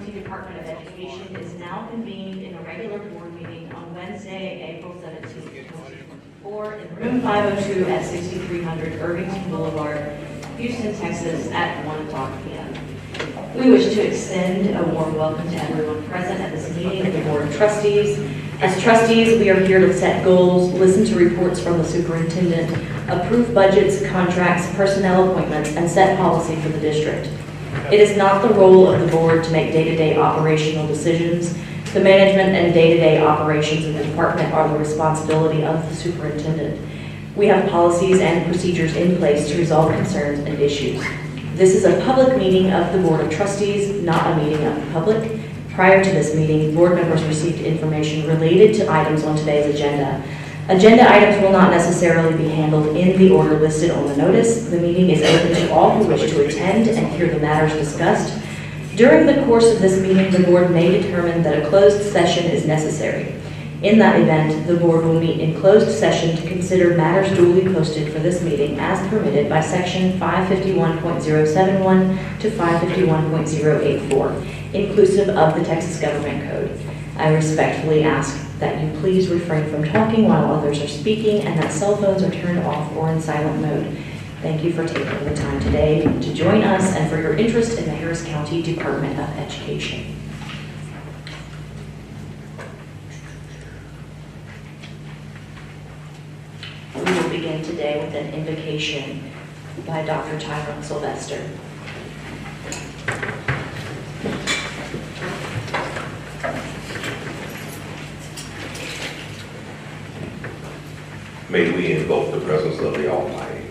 County Department of Education is now convened in a regular board meeting on Wednesday, April 17th, 2024, in room 502 at 6300 Irvington Boulevard, Houston, Texas, at 1:00 p.m. We wish to extend a warm welcome to everyone present at this meeting of the Board of Trustees. As trustees, we are here to set goals, listen to reports from the superintendent, approve budgets, contracts, personnel appointments, and set policy for the district. It is not the role of the board to make day-to-day operational decisions. The management and day-to-day operations of the department are the responsibility of the superintendent. We have policies and procedures in place to resolve concerns and issues. This is a public meeting of the Board of Trustees, not a meeting of the public. Prior to this meeting, board members received information related to items on today's agenda. Agenda items will not necessarily be handled in the order listed on the notice. The meeting is open to all who wish to attend and hear the matters discussed. During the course of this meeting, the board may determine that a closed session is necessary. In that event, the board will meet in closed session to consider matters duly posted for this meeting as permitted by section 551.071 to 551.084, inclusive of the Texas Government Code. I respectfully ask that you please refrain from talking while others are speaking and that cell phones are turned off or in silent mode. Thank you for taking the time today to join us and for your interest in the Harris County Department of Education. We will begin today with an invocation by Dr. Tyrone Sylvester. May we invoke the presence of the Almighty.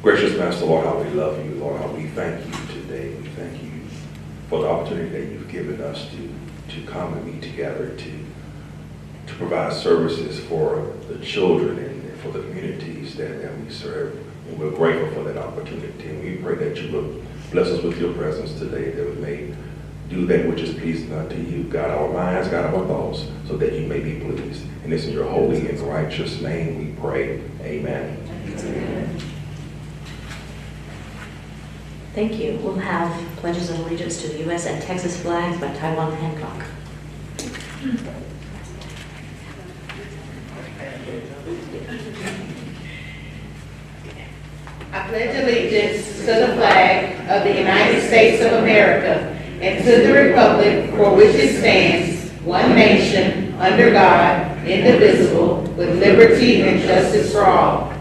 Gracious Master, Lord, how we love you. Lord, how we thank you today. We thank you for the opportunity that you've given us to come and meet together to provide services for the children and for the communities that we serve. And we're grateful for that opportunity. And we pray that you will bless us with your presence today, that we may do that which is pleasing unto you. Guide our minds, guide our thoughts, so that you may be pleased. And it's in your holy and righteous name we pray. Amen. Amen. Thank you. We'll have pledges of allegiance to the U.S. and Texas flags by Taiwan Hancock. I pledge allegiance to the flag of the United States of America and to the republic for which it stands, one nation, under God, indivisible, with liberty and justice for all.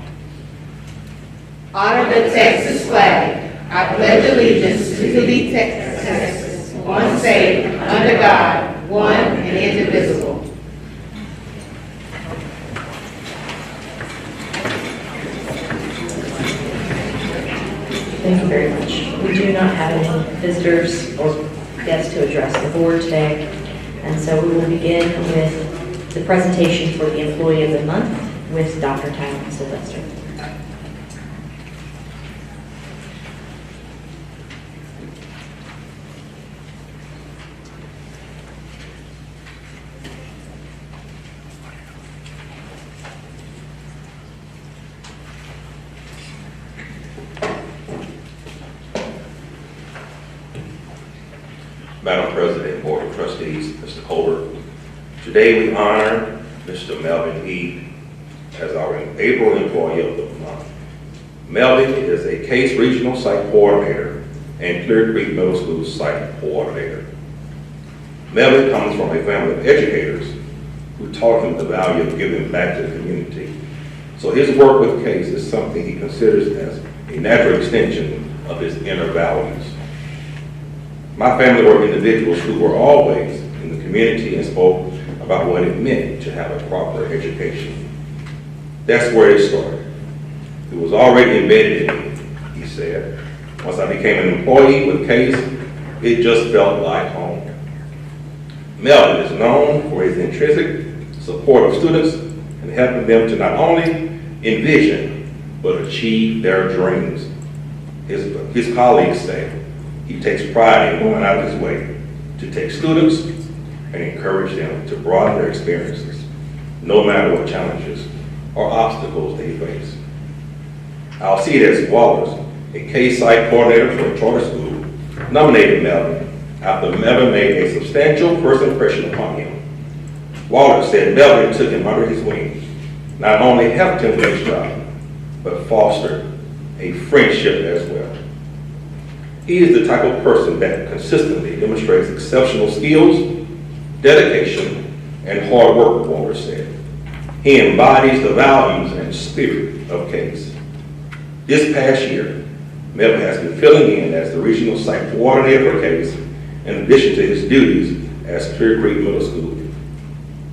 Honor the Texas flag. I pledge allegiance to the Texas, one state, under God, one and indivisible. Thank you very much. We do not have any visitors or guests to address the board today, and so we will begin with the presentation for the Employee of the Month with Dr. Tyrone Sylvester. Madam President, Board of Trustees, Mr. Colbert, today we honor Mr. Melvin E. as our April Employee of the Month. Melvin is a Case Regional Site Coordinator and Clear Creek Middle School Site Coordinator. Melvin comes from a family of educators who taught him the value of giving back to the community. So his work with Case is something he considers as a natural extension of his inner values. My family were individuals who were always in the community and spoke about what it meant to have a proper education. That's where it started. It was already embedded in me, he said. Once I became an employee with Case, it just felt like home. Melvin is known for his intrinsic support of students and helping them to not only envision, but achieve their dreams. His colleagues say he takes pride in going out of his way to take students and encourage them to broaden their experiences, no matter what challenges or obstacles they face. Hcde Wallace, a Case Site Coordinator for a charter school, nominated Melvin after Melvin made a substantial first impression upon him. Walter said Melvin took him under his wing, not only helped him with his job, but fostered a friendship as well. He is the type of person that consistently demonstrates exceptional skills, dedication, and hard work, Walter said. He embodies the values and spirit of CASE. This past year, Melvin has been filling in as the regional site coordinator for CASE, in addition to his duties as Clear Creek Middle School.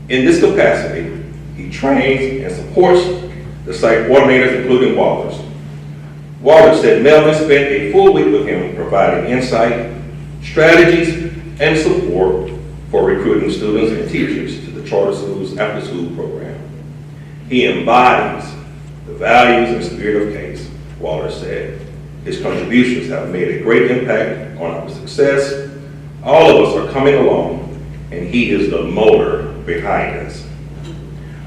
In this capacity, he trains and supports the site coordinators, including Walter's. Walter said Melvin spent a full week with him providing insight, strategies, and support for recruiting students and teachers to the charter school's after-school program. He embodies the values and spirit of CASE, Walter said. His contributions have made a great impact on our success. All of us are coming along, and he is the motor behind us.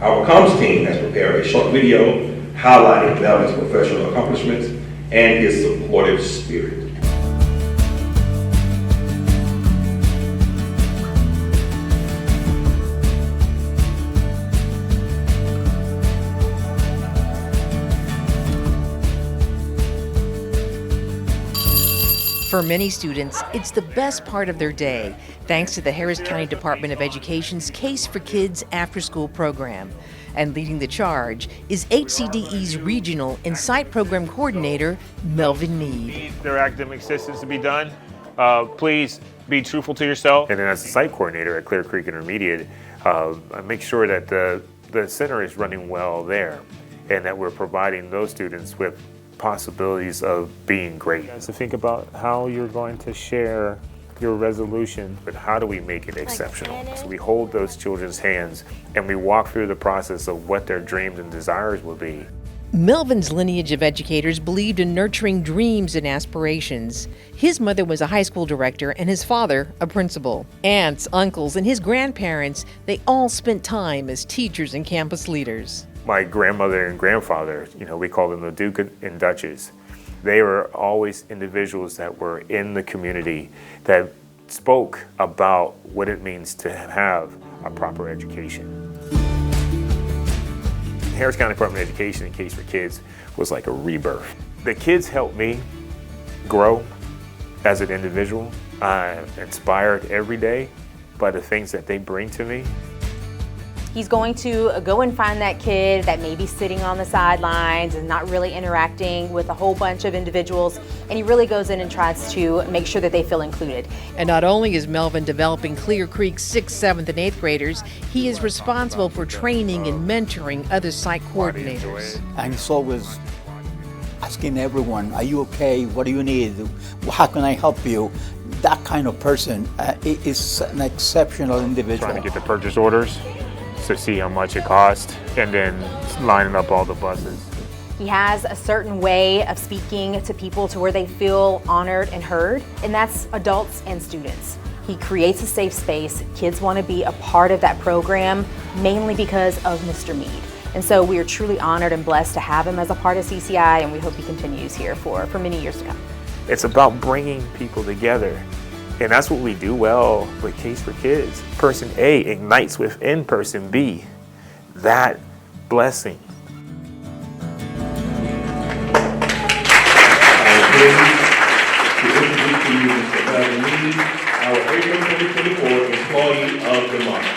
Our comms team has prepared a short video highlighting Melvin's professional accomplishments and his supportive spirit. For many students, it's the best part of their day, thanks to the Harris County Department of Education's Case for Kids after-school program. And leading the charge is HCDE's Regional and Site Program Coordinator, Melvin Mead. Their academic assistance to be done. Please be truthful to yourself. And then as a site coordinator at Clear Creek Intermediate, I make sure that the center is running well there and that we're providing those students with possibilities of being great. So think about how you're going to share your resolution, but how do we make it exceptional? So we hold those children's hands and we walk through the process of what their dreams and desires will be. Melvin's lineage of educators believed in nurturing dreams and aspirations. His mother was a high school director and his father a principal. Aunts, uncles, and his grandparents, they all spent time as teachers and campus leaders. My grandmother and grandfather, we call them the Duke and Duchess. They were always individuals that were in the community that spoke about what it means to have a proper education. Harris County Department of Education and Case for Kids was like a rebirth. The kids helped me grow as an individual. I'm inspired every day by the things that they bring to me. He's going to go and find that kid that may be sitting on the sidelines and not really interacting with a whole bunch of individuals, and he really goes in and tries to make sure that they feel included. And not only is Melvin developing Clear Creek's 6th, 7th, and 8th graders, he is responsible for training and mentoring other site coordinators. And he's always asking everyone, are you okay? What do you need? How can I help you? That kind of person is an exceptional individual. Trying to get the purchase orders to see how much it costs, and then lining up all the buses. He has a certain way of speaking to people to where they feel honored and heard, and that's adults and students. He creates a safe space. Kids want to be a part of that program, mainly because of Mr. Mead. And so we are truly honored and blessed to have him as a part of CCI, and we hope he continues here for many years to come. It's about bringing people together. And that's what we do well with Case for Kids. Person A ignites within person B that blessing. I'm pleased to introduce to you Mr. Melvin Mead, our April 2024 Employee of the Month.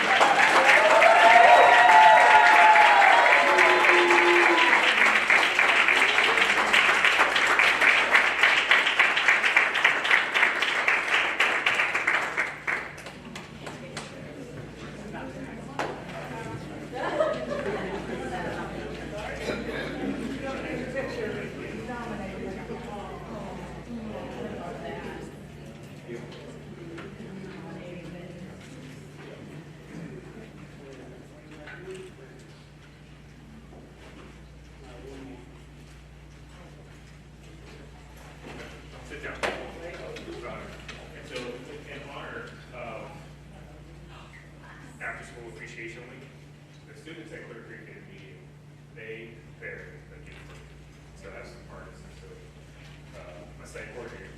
Sit down. And so, in honor of After School Appreciation Week, the students at Clear Creek Intermediate, they prepared a gift for me. So that's the part. So, my site coordinator.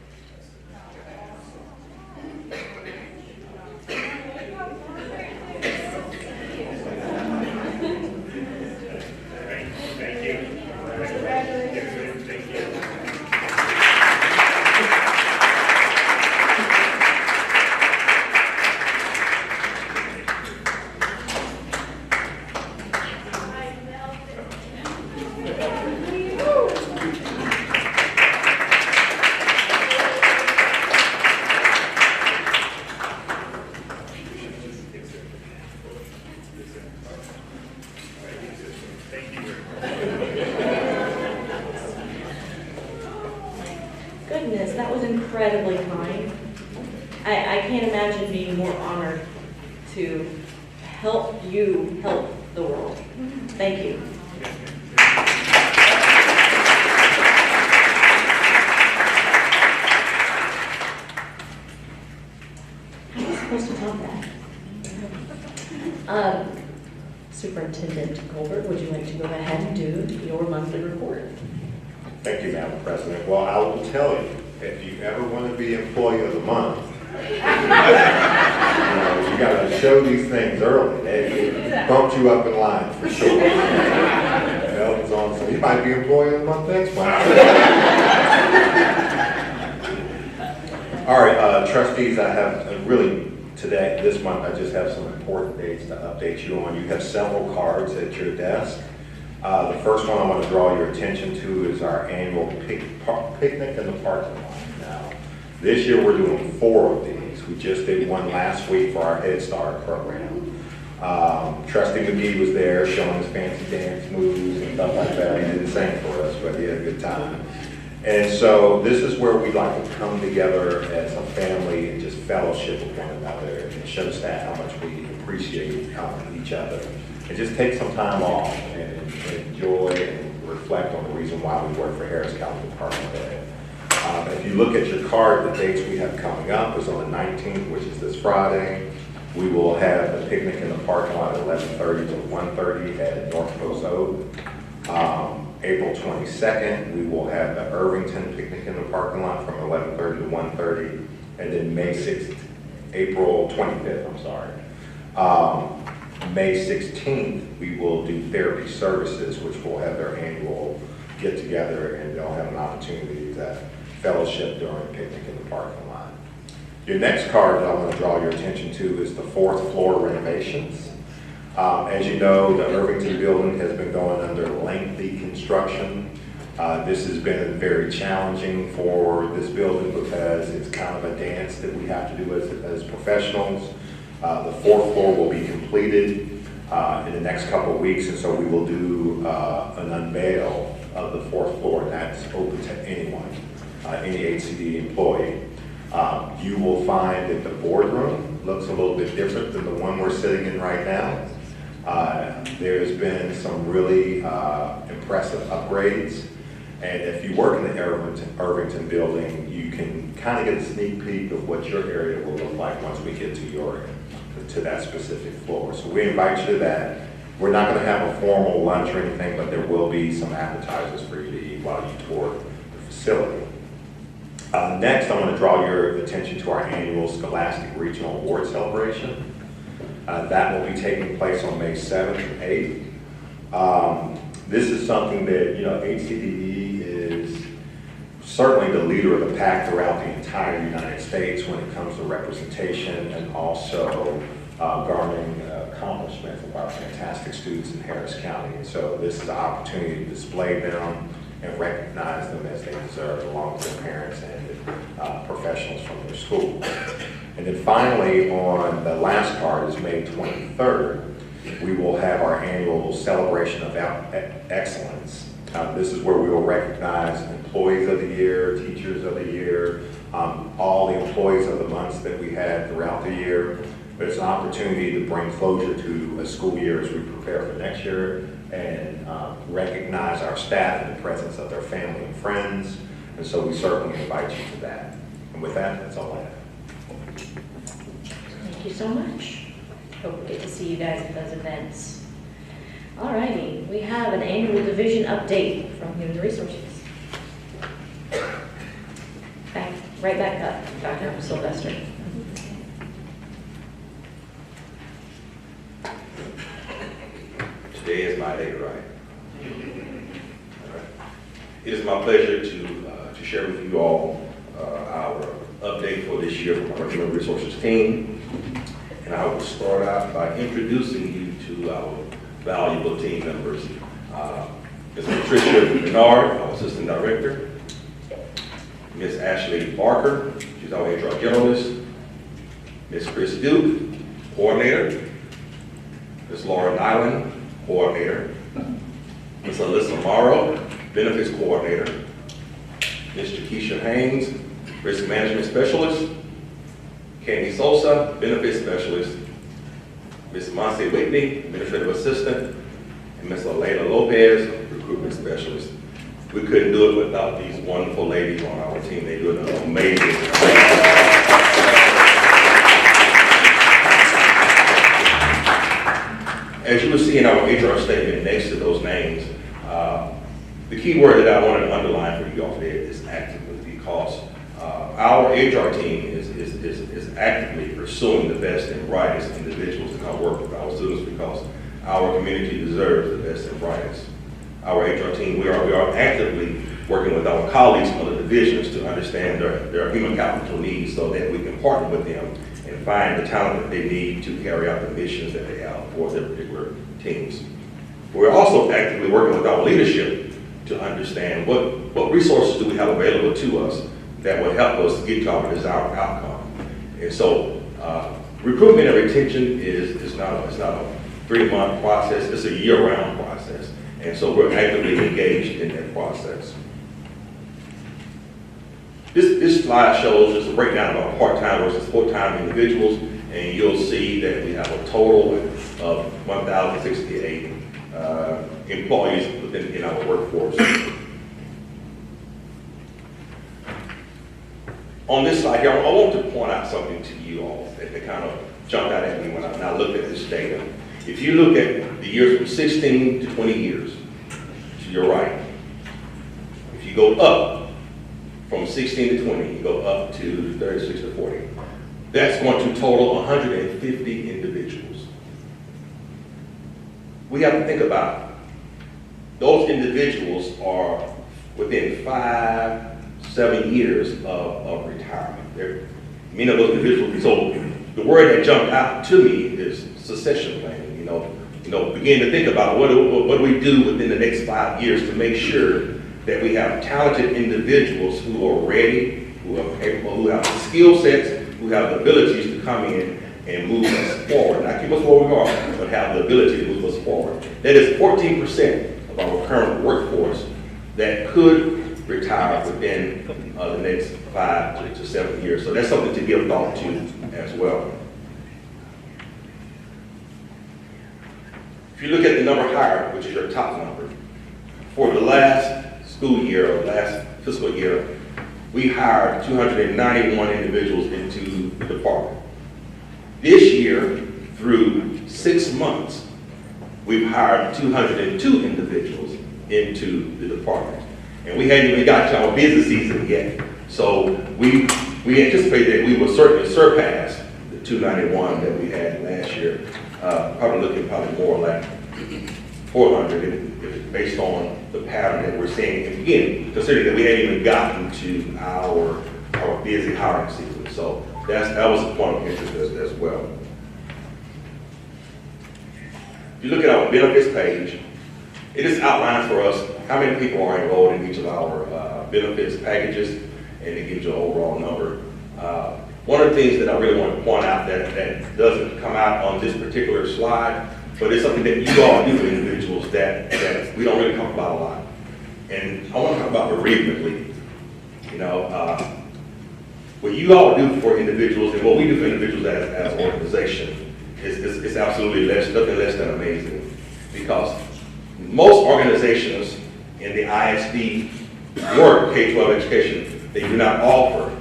incredibly kind. I can't imagine being more honored to help you help the world. Thank you. How am I supposed to top that? Superintendent Colbert, would you like to go ahead and do your monthly report? Thank you, Madam President. Well, I will tell you, if you ever want to be Employee of the Month, you got to show these things early. They bumped you up in line for sure. Elton's on, so you might be Employee of the Month next month. All right, trustees, I have this month, I just have some important dates to update you on. You have several cards at your desk. The first one I want to draw your attention to is our annual picnic in the parking lot. Now, this year we're doing 4 of these. We just did one last week for our Head Start program. Trustee McGee was there showing his fancy dance moves and stuff like that. He didn't sing for us, but he had a good time. And so this is where we like to come together as a family and just fellowship with one another and show staff how much we appreciate each other. And just take some time off and enjoy and reflect on the reason why we work for Harris County Department of Ed. If you look at your card, the dates we have coming up is on the 19th, which is this Friday. We will have the picnic in the parking lot at 11:30 to 1:30 at North Coast Ode. April 22nd, we will have the Irvington picnic in the parking lot from 11:30 to 1:30. And then April 25th, I'm sorry. May 16th, we will do therapy services, which will have their annual get together and they'll have an opportunity to fellowship during a picnic in the parking lot. Your next card that I want to draw your attention to is the 4th floor renovations. As you know, the Irvington building has been going under lengthy construction. This has been very challenging for this building because it's kind of a dance that we have to do as professionals. The 4th floor will be completed in the next couple of weeks, and so we will do an unveil of the 4th floor, and that's open to anyone, any Hcde employee. You will find that the boardroom looks a little bit different than the one we're sitting in right now. There's been some really impressive upgrades, and if you work in the Irvington building, you can kind of get a sneak peek of what your area will look like once we get to that specific floor. So we invite you to that. We're not going to have a formal lunch or anything, but there will be some appetizers for you to eat while you tour the facility. Next, I want to draw your attention to our annual Scholastic Regional Award Celebration. That will be taking place on May 7th and 8th. This is something that, Hcde is certainly the leader of the pack throughout the entire United States when it comes to representation and also garnering accomplishments of our fantastic students in Harris County. And so this is an opportunity to display them and recognize them as they deserve, along with their parents and professionals from their school. And then finally, on the last card is May 23rd, we will have our annual celebration of excellence. This is where we will recognize employees of the year, teachers of the year, all the employees of the months that we had throughout the year. But it's an opportunity to bring closure to a school year as we prepare for next year and recognize our staff in the presence of their family and friends. And so we certainly invite you to that. And with that, that's all I have. Thank you so much. Hope we get to see you guys at those events. All righty, we have an annual division update from Human Resources. Right back up, Dr. Sylvester. Today is my day, right? It is my pleasure to share with you all our update for this year from our Human Resources team. And I will start out by introducing you to our valuable team members. Ms. Patricia Bernard, our Assistant Director. Ms. Ashley Barker, she's our HR Generalist. Ms. Chris Duke, Coordinator. Ms. Laura Nyland, Coordinator. Ms. Alyssa Morrow, Benefits Coordinator. Ms. Jakeisha Haynes, Risk Management Specialist, Candy Sosa, Benefit Specialist, Ms. Monse Whitney, Administrative Assistant, and Ms. Elena Lopez, Recruitment Specialist. We couldn't do it without these wonderful ladies on our team. They do an amazing job. As you will see in our HR statement next to those names, the key word that I wanted to underline for you all today is actively, because our HR team is actively pursuing the best and brightest individuals to come work with our students, because our community deserves the best and brightest. Our HR team, we are actively working with our colleagues from other divisions to understand their human capital needs so that we can partner with them and find the talent that they need to carry out the missions that they have for their particular teams. We're also actively working with our leadership to understand what resources do we have available to us that will help us get to our desired outcome. And so recruitment and retention is not a 3-month process, it's a year-round process. And so we're actively engaged in that process. This slide shows just a breakdown of our part-time versus full-time individuals, and you'll see that we have a total of 1,068 employees within our workforce. On this slide here, I want to point out something to you all that kind of jumped out at me when I looked at this data. If you look at the years from 16 to 20 years, to your right, if you go up from 16 to 20, you go up to 36 to 40, that's going to total 150 individuals. We have to think about it. Those individuals are within 5-7 years of retirement. Many of those individuals, so the word that jumped out to me is succession planning. Begin to think about what do we do within the next 5 years to make sure that we have talented individuals who are ready, who are capable, who have the skill sets, who have the abilities to come in and move us forward. Not keep us where we are, but have the ability to move us forward. That is 14% of our current workforce that could retire within the next 5 to 7 years. So that's something to give thought to as well. If you look at the number hired, which is your top number, for the last school year or last fiscal year, we hired 291 individuals into the department. This year, through 6 months, we've hired 202 individuals into the department. And we hadn't even got to our busy season yet. So we anticipate that we will certainly surpass the 291 that we had last year. Probably looking more like 400 based on the pattern that we're seeing. And again, considering that we hadn't even gotten to our busy hiring season. So that was a point of interest as well. If you look at our benefits page, it just outlines for us how many people are enrolled in each of our benefits packages, and it gives you an overall number. One of the things that I really want to point out that doesn't come out on this particular slide, but it's something that you all do for individuals that we don't really talk about a lot. And I want to talk about bereavement leave. What you all do for individuals and what we do for individuals as an organization is absolutely nothing less than amazing. Because most organizations in the ISD work, K-12 education, they do not offer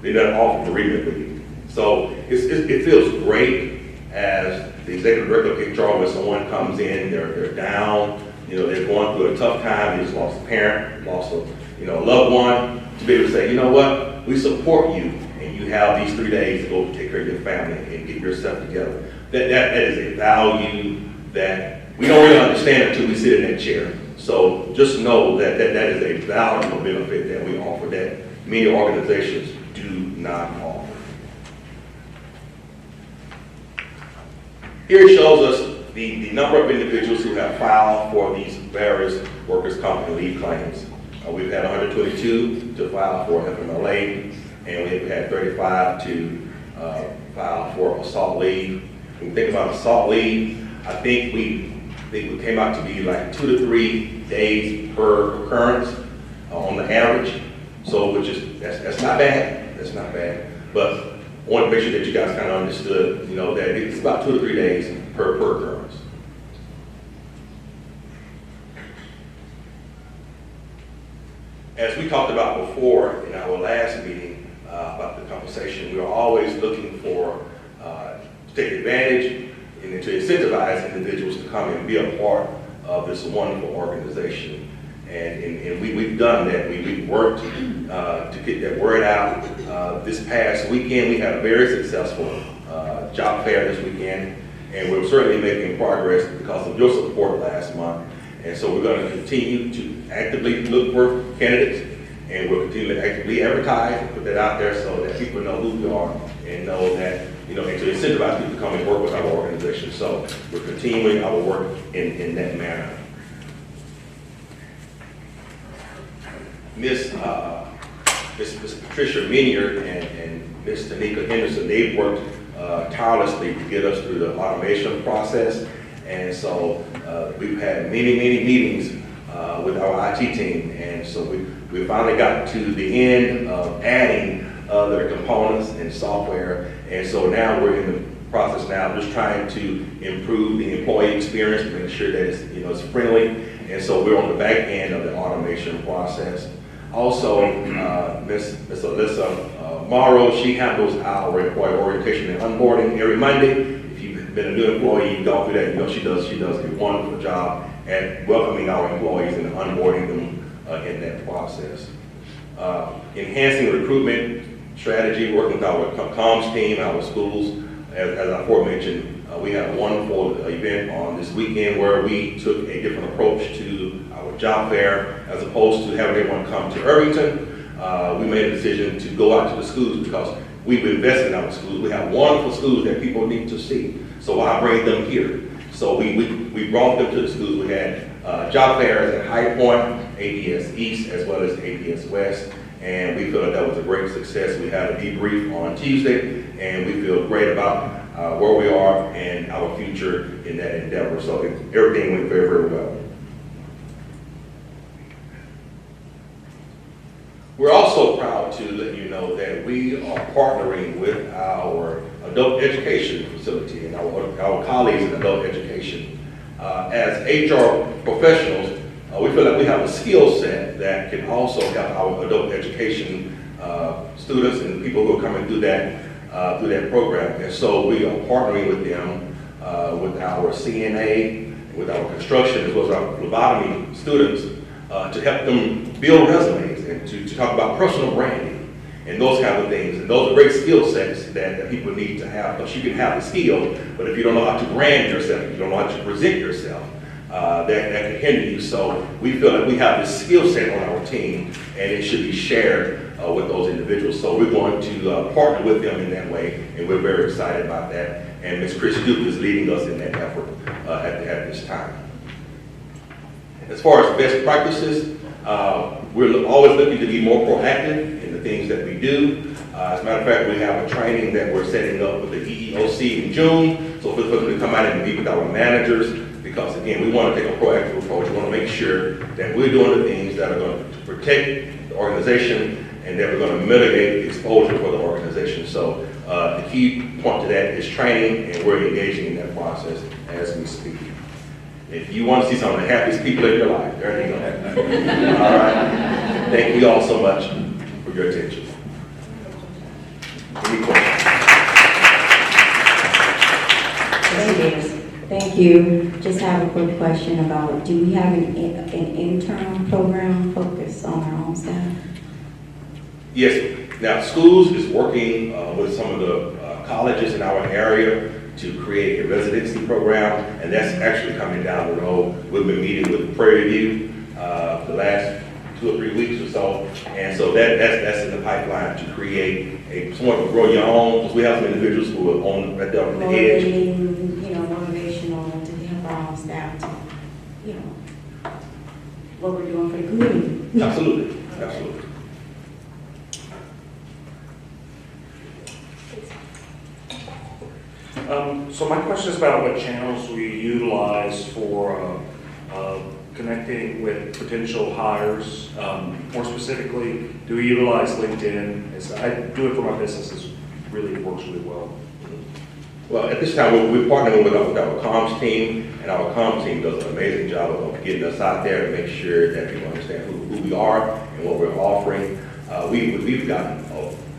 bereavement leave. So it feels great as the executive director of HR when someone comes in, they're down, they're going through a tough time, they just lost a parent, lost a loved one, to be able to say, you know what, we support you, and you have these 3 days to go take care of your family and get yourself together. That is a value that we don't really understand until we sit in that chair. So just know that is a valuable benefit that we offer that many organizations do not offer. Here it shows us the number of individuals who have filed for these various workers' comp and leave claims. We've had 122 to file for FMLA, and we've had 35 to file for assault leave. When we think about assault leave, I think we came out to be like 2 to 3 days per occurrence on the average. So that's not bad. That's not bad. But I want to make sure that you guys kind of understood, you know, that it's about 2 to 3 days per occurrence. As we talked about before in our last meeting about the compensation, we are always looking for to take advantage and to incentivize individuals to come and be a part of this wonderful organization. And we've done that. We've worked to get that word out. This past weekend, we had a very successful job fair this weekend, and we're certainly making progress because of your support last month. And so we're going to continue to actively look for candidates, and we'll continue to actively advertise and put that out there so that people know who we are and know that, you know, and to incentivize people to come and work with our organization. So we're continuing our work in that manner. Miss Patricia Minier and Miss Tanika Henderson, they've worked tirelessly to get us through the automation process. And so we've had many meetings with our IT team. And so we finally got to the end of adding other components and software. And so now we're in the process now of just trying to improve the employee experience to make sure that it's, you know, it's friendly. And so we're on the back end of the automation process. Also, Miss Alyssa Morrow, she handles our employee orientation and onboarding every Monday. If you've been a new employee, you've gone through that, you know she does a wonderful job at welcoming our employees and onboarding them in that process. Enhancing recruitment strategy, working with our comms team, our schools. As I aforementioned, we had a wonderful event on this weekend where we took a different approach to our job fair. As opposed to having everyone come to Irvington, we made a decision to go out to the schools because we've invested in our schools. We have wonderful schools that people need to see. So why bring them here? So we brought them to the schools. We had job fairs at High Point, ADS East, as well as ADS West. And we feel that was a great success. We had a debrief on Tuesday, and we feel great about where we are and our future in that endeavor. So everything went very well. We're also proud to let you know that we are partnering with our adult education facility and our colleagues in adult education. As HR professionals, we feel like we have a skill set that can also help our adult education students and people who are coming through that program. And so we are partnering with them, with our CNA, with our construction, as well as our phlebotomy students, to help them build resumes and to talk about personal branding and those kind of things. And those are great skill sets that people need to have, because you can have the skill, but if you don't know how to brand yourself, if you don't know how to present yourself, that can hinder you. So we feel like we have this skill set on our team, and it should be shared with those individuals. So we're going to partner with them in that way, and we're very excited about that. And Ms. Chris Duke is leading us in that effort at this time. As far as best practices, we're always looking to be more proactive in the things that we do. As a matter of fact, we have a training that we're setting up with the EEOC in June. So feel free to come out and meet with our managers, because again, we want to take a proactive approach. We want to make sure that we're doing the things that are going to protect the organization and that we're going to mitigate the exposure for the organization. So the key point to that is training, and we're engaging in that process as we speak. If you want to see some of the happiest people in your life, there you go. All right. Thank you all so much for your attention. Any questions? Mr. Davis, thank you. Just have a quick question about, do we have an internal program focused on our own staff? Yes. Now, schools is working with some of the colleges in our area to create a residency program, and that's actually coming down the road. We've been meeting with Prairie View the last 2 or 3 weeks or so, and so that's in the pipeline to create a somewhat of grow your own, because we have some individuals who are on right there on the edge. Motivational to help our own staff to, what we're doing for the community. Absolutely, absolutely. So my question is about what channels we utilize for connecting with potential hires. More specifically, do we utilize LinkedIn? I do it for my businesses. Really works really well. Well, at this time, we're partnering with our comms team, and our comms team does an amazing job of getting us out there to make sure that people understand who we are and what we're offering. We've gotten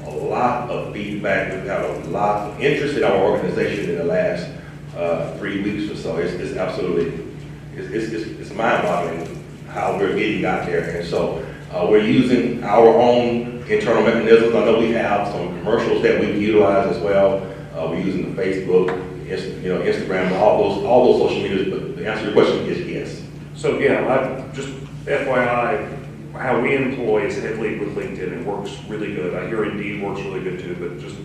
a lot of feedback. We've got a lot of interest in our organization in the last 3 weeks or so. It's absolutely, it's mind-boggling how we're getting out there. And so we're using our own internal mechanisms. I know we have some commercials that we utilize as well. We're using the Facebook, Instagram, all those social medias. But the answer to your question is yes. So yeah, just FYI, how we employ is heavily with LinkedIn. It works really good. I hear Indeed works really good too, but just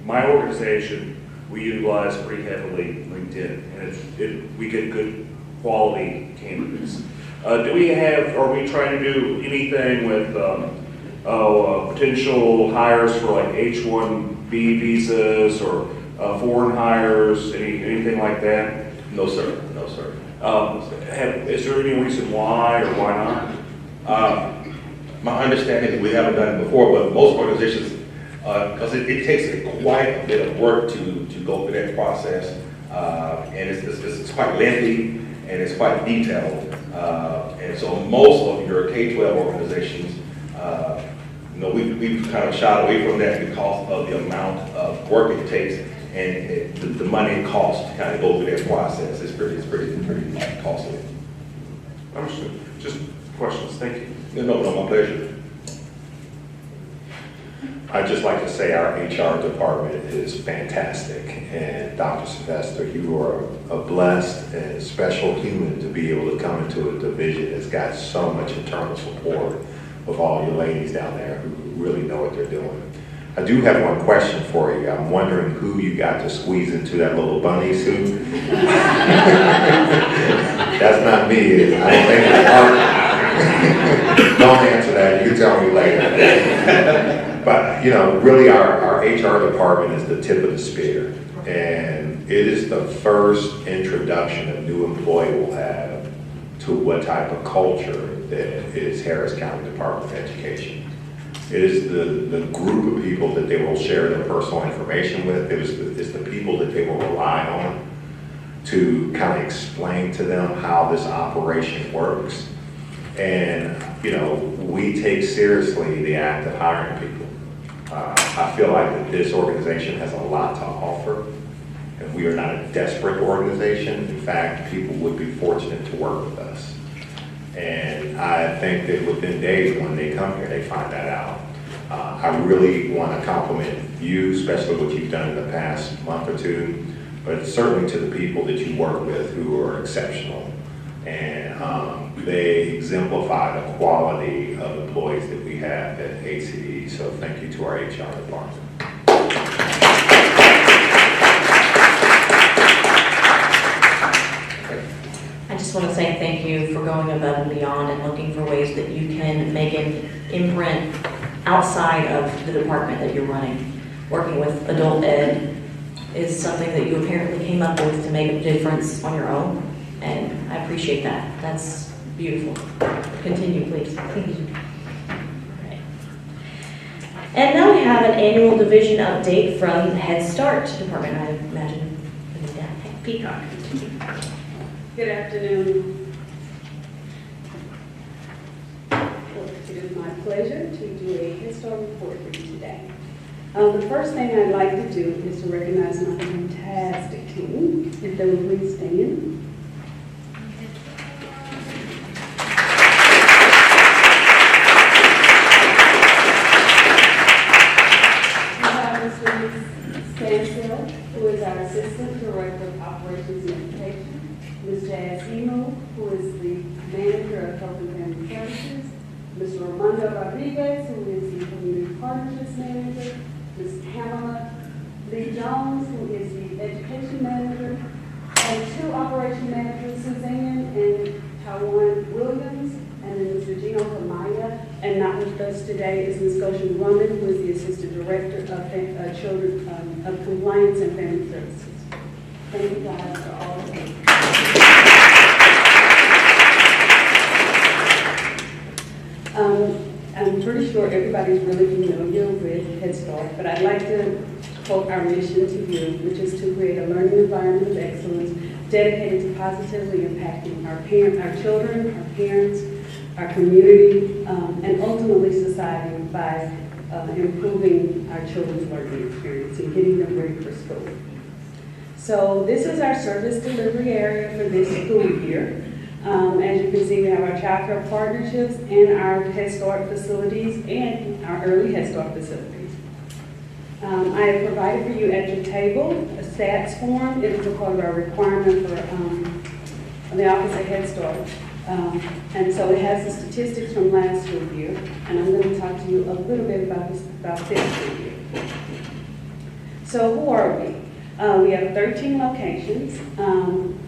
my organization, we utilize pretty heavily LinkedIn, and we get good quality candidates. Are we trying to do anything with potential hires for like H-1B visas or foreign hires, anything like that? No, sir. No, sir. Is there any reason why or why not? My understanding is we haven't done it before, but most organizations, because it takes quite a bit of work to go through that process, and it's quite lengthy and it's quite detailed. And so most of your K-12 organizations, we've kind of shied away from that because of the amount of work it takes and the money it costs to kind of go through that process. It's pretty costly. Understood. Just questions. Thank you. No, my pleasure. I'd just like to say our HR department is fantastic, and Dr. Sylvester, you are a blessed and special human to be able to come into a division that's got so much internal support with all you ladies down there who really know what they're doing. I do have one question for you. I'm wondering who you got to squeeze into that little bunny suit. That's not me. I don't think it's Art. Don't answer that. You can tell me later. But, really our HR department is the tip of the spear. And it is the first introduction a new employee will have to what type of culture that is Harris County Department of Education. It is the group of people that they will share their personal information with. It's the people that they will rely on to kind of explain to them how this operation works. And, we take seriously the act of hiring people. I feel like that this organization has a lot to offer, and we are not a desperate organization. In fact, people would be fortunate to work with us. And I think that within days when they come here, they find that out. I really want to compliment you, especially what you've done in the past month or two, but certainly to the people that you work with who are exceptional. And they exemplify the quality of employees that we have at Hcde. So thank you to our HR department. I just want to say thank you for going above and beyond and looking for ways that you can make an imprint outside of the department that you're running. Working with adult ed is something that you apparently came up with to make a difference on your own, and I appreciate that. That's beautiful. Continue, please. Right. And now we have an annual division update from the Head Start department. I imagine Peacock. Good afternoon. It is my pleasure to do a Head Start report for you today. The first thing I'd like to do is to recognize my fantastic team. If they would please stand. Who is our Assistant Director of Operations and Education, Ms. Jazz Emo, who is the Manager of Health and Family Services, Mr. Armando Rodriguez, who is the Community Partnerships Manager, Ms. Pamela Lee Jones, who is the Education Manager, and two Operation Managers, Suzanne and Tawan Williams, and then Mr. Gino Kamaya. And not with us today is Ms. Goshen Rummon, who is the Assistant Director of Compliance and Family Services. Thank you guys for all of you. sure everybody's really familiar with Head Start, but I'd like to quote our mission to you, which is to create a learning environment of excellence dedicated to positively impacting our children, our parents, our community, and ultimately society by improving our children's learning experience and getting them ready for school. So this is our service delivery area for this school year. As you can see, we have our child care partnerships and our Head Start facilities and our early Head Start facilities. I have provided for you at your table a stats form. It is a part of our requirement for the Office of Head Start. And so it has the statistics from last school year, and I'm going to talk to you a little bit about this school year. So who are we? We have 13 locations,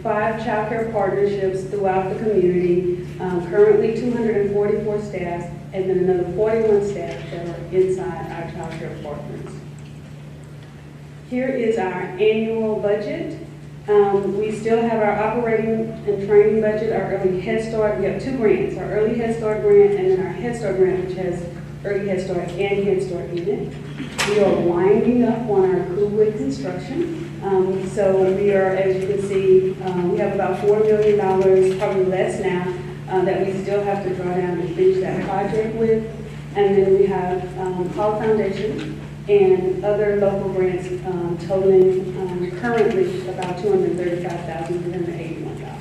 5 child care partnerships throughout the community, currently 244 staff, and then another 41 staff that are inside our child care partners. Here is our annual budget. We still have our operating and training budget, our early Head Start. We have 2 grants, our early Head Start grant and then our Head Start grant, which has early Head Start and Head Start in it. We are winding up on our Coolwood construction. So we are, as you can see, we have about $4 million, probably less now, that we still have to draw down and finish that project with. And then we have Hall Foundation and other local grants totaling currently about $235,381.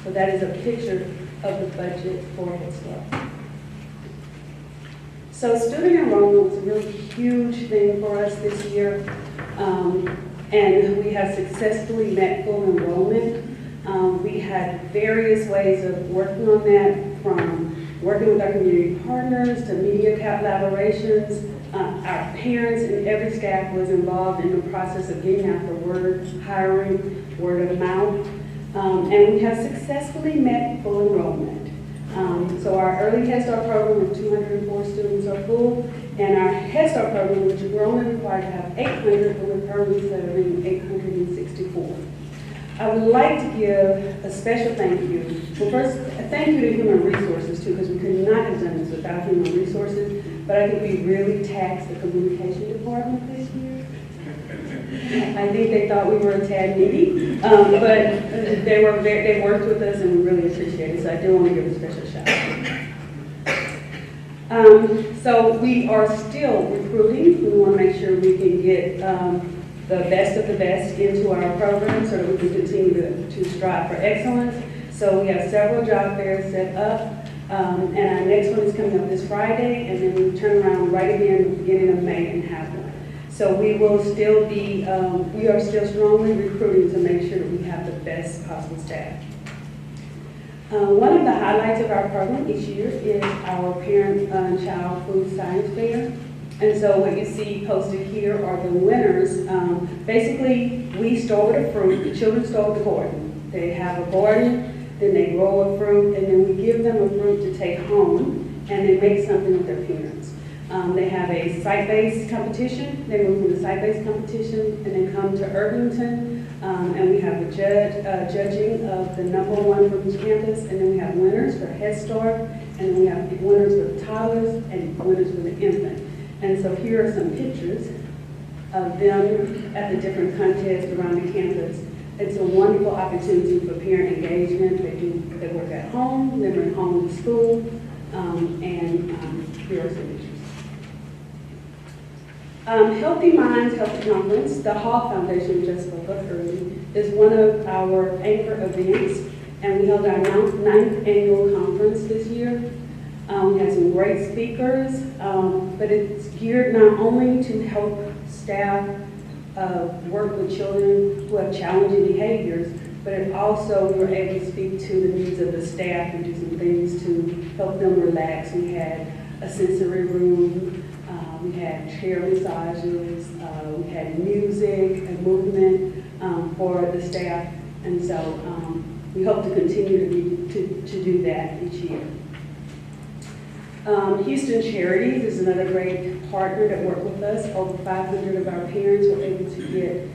So that is a picture of the budget for Head Start. So student enrollment was a really huge thing for us this year, and we have successfully met full enrollment. We had various ways of working on that, from working with our community partners to media collaborations. Our parents and every staff was involved in the process of getting out the word, hiring, word of mouth, and we have successfully met full enrollment. So our early Head Start program of 204 students are full, and our Head Start program, which we're only required to have 800, but we're currently serving 864. I would like to give a special thank you. Well, first, a thank you to Human Resources, too, because we could not have done this without Human Resources, but I think we really taxed the communication department this year. I think they thought we were a tad needy, but they worked with us and we really appreciate it, so I do want to give a special shout out. So we are still recruiting. We want to make sure we can get the best of the best into our program so that we can continue to strive for excellence. So we have several job fairs set up, and our next one is coming up this Friday, and then we turn around right again at the beginning of May and have one. So we will still be, we are still strongly recruiting to make sure that we have the best possible staff. One of the highlights of our program each year is our parent-child food science fair. And so what you see posted here are the winners. Basically, we store the fruit, the children store the garden. They have a garden, then they grow a fruit, and then we give them a fruit to take home, and they make something with their parents. They have a site-based competition. They move from the site-based competition and then come to Irvington, and we have the judging of the #1 from each campus, and then we have winners for Head Start, and then we have winners for the toddlers and winners for the infant. And so here are some pictures of them at the different contests around the campus. It's a wonderful opportunity for parent engagement. They work at home, they bring home to school, and here are some pictures. Healthy Minds Healthy Conference, the Hall Foundation just spoke of earlier, is one of our anchor events, and we held our 9th annual conference this year. We had some great speakers, but it's geared not only to help staff work with children who have challenging behaviors, but it also, we were able to speak to the needs of the staff and do some things to help them relax. We had a sensory room, we had chair massages, we had music and movement for the staff, and so we hope to continue to do that each year. Houston Charities is another great partner that worked with us. Over 500 of our parents were able to get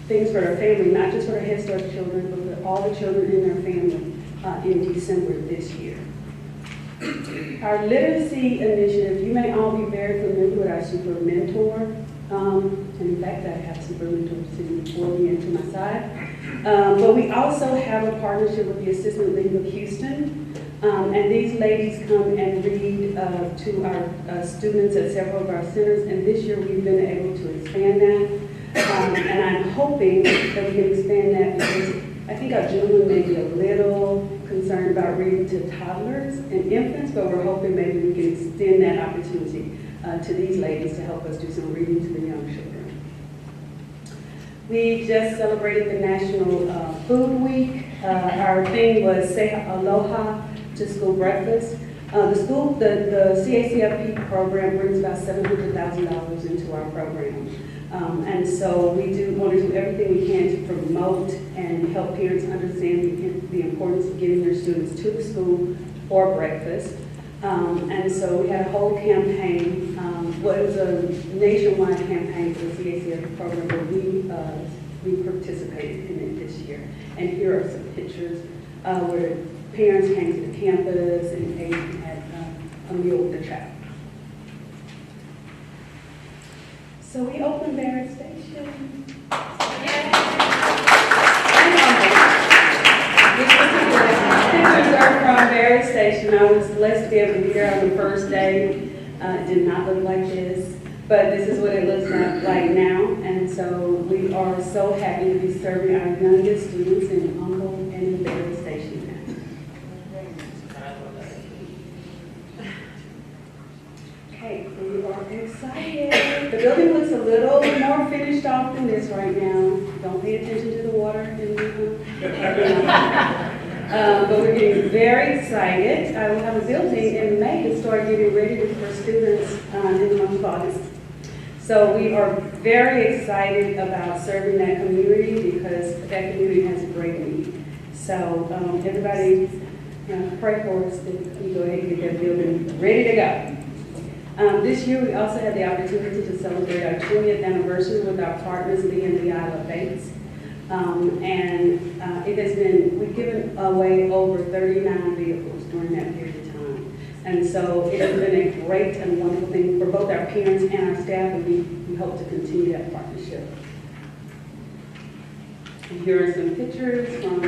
things for their family, not just for their Head Start children, but for all the children in their family in December this year. Our literacy initiative, you may all be very familiar with our super mentor. And in fact, I have super mentors sitting before me and to my side. But we also have a partnership with the Assistant League of Houston. And these ladies come and read to our students at several of our centers. And this year we've been able to expand that. And I'm hoping that we can expand that because I think our gentleman may be a little concerned about reading to toddlers and infants, but we're hoping maybe we can extend that opportunity to these ladies to help us do some reading to the young children. We just celebrated the National Food Week. Our theme was Say Aloha to School Breakfast. The CACFP program brings about $700,000 into our program. And so we want to do everything we can to promote and help parents understand the importance of getting their students to the school for breakfast. And so we had a whole campaign. It was a nationwide campaign for the CACFP program, but we participated in it this year. And here are some pictures where parents came to the campus and ate at a meal with the child. So we opened Barrett Station. Pictures are from Barrett Station. I was blessed to be able to be there on the first day. It did not look like this, but this is what it looks like now. And so we are so happy to be serving our youngest students in Uncle and in Barrett Station now. Okay, we are excited. The building looks a little more finished off than this right now. Don't pay attention to the water in the but we're getting very excited. I will have a building in May to start getting ready for students in the month of August. So we are very excited about serving that community because that community has a great need. So everybody pray for us that we go ahead and get that building ready to go. This year we also had the opportunity to celebrate our 20th anniversary with our partners being the Isle of Bates. It has been, we've given away over 39 vehicles during that period of time. And so it has been a great and wonderful thing for both our parents and our staff, and we hope to continue that partnership. And here are some pictures from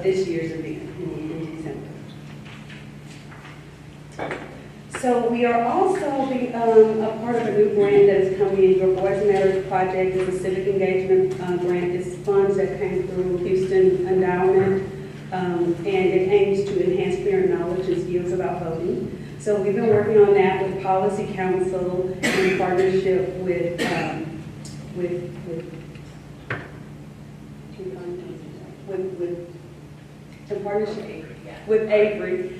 this year's event in December. So we are also a part of a new grant that is coming in. Your Boys Matters project is a civic engagement grant. It's funds that came through Houston Endowment, and it aims to enhance parent knowledge and skills about voting. So we've been working on that with Policy Council in partnership with Avery.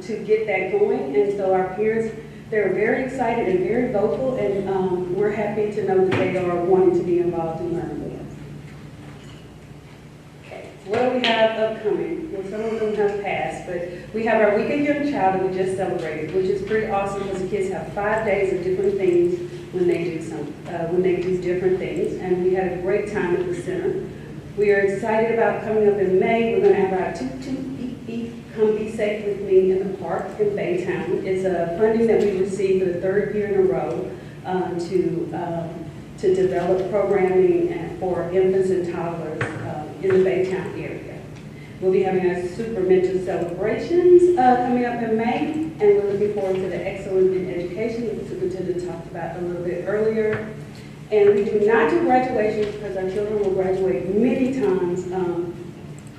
To get that going, and so our peers, they're very excited and very vocal, and we're happy to know that they are wanting to be involved and learn more. Okay, what do we have upcoming? Well, some of them have passed, but we have our Week of Young Child that we just celebrated, which is pretty awesome because the kids have 5 days of different things when they do different things, and we had a great time at the center. We are excited about coming up in May. We're going to have our Come Be Safe With Me in the Park in Baytown. It's a funding that we received for the 3rd year in a row to develop programming for infants and toddlers in the Baytown area. We'll be having our Super Mentor celebrations coming up in May, and we're looking forward to the Excellence in Education that the superintendent talked about a little bit earlier. And we do not do graduations because our children will graduate many times.